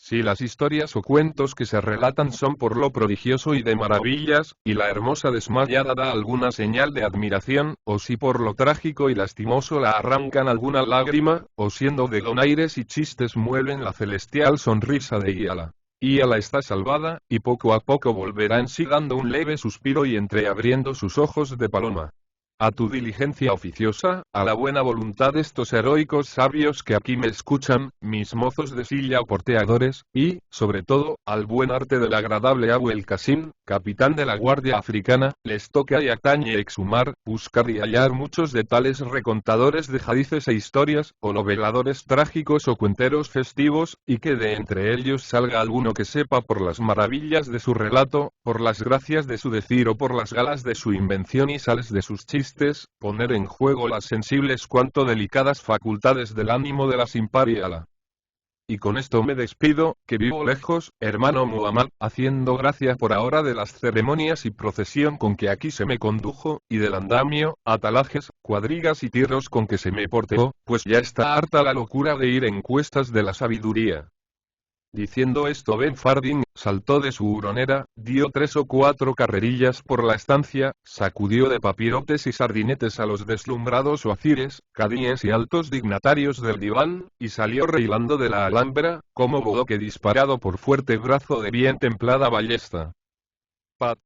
Si las historias o cuentos que se relatan son por lo prodigioso y de maravillas, y la hermosa desmayada da alguna señal de admiración, o si por lo trágico y lastimoso la arrancan alguna lágrima, o siendo de donaires y chistes mueven la celestial sonrisa de Iyala. Iyala está salvada, y poco a poco volverá en sí dando un leve suspiro y entreabriendo sus ojos de paloma. A tu diligencia oficiosa, a la buena voluntad de estos heroicos sabios que aquí me escuchan, mis mozos de silla o porteadores, y, sobre todo, al buen arte del agradable Abu el Qasim, capitán de la Guardia Africana, les toca y atañe exhumar, buscar y hallar muchos de tales recontadores de hadices e historias, o noveladores trágicos o cuenteros festivos, y que de entre ellos salga alguno que sepa por las maravillas de su relato, por las gracias de su decir o por las galas de su invención y sales de sus chistes, poner en juego las sensibles cuanto delicadas facultades del ánimo de la simpar Iyala. Y con esto me despido, que vivo lejos, hermano Muhammad, haciendo gracia por ahora de las ceremonias y procesión con que aquí se me condujo, y del andamio, atalajes, cuadrigas y tirros con que se me porteó, pues ya está harta la locura de ir en cuestas de la sabiduría. Diciendo esto Ben Farding, saltó de su huronera, dio 3 o 4 carrerillas por la estancia, sacudió de papirotes y sardinetes a los deslumbrados oacires, cadíes y altos dignatarios del diván, y salió reilando de la Alhambra, como bodoque disparado por fuerte brazo de bien templada ballesta. Pat.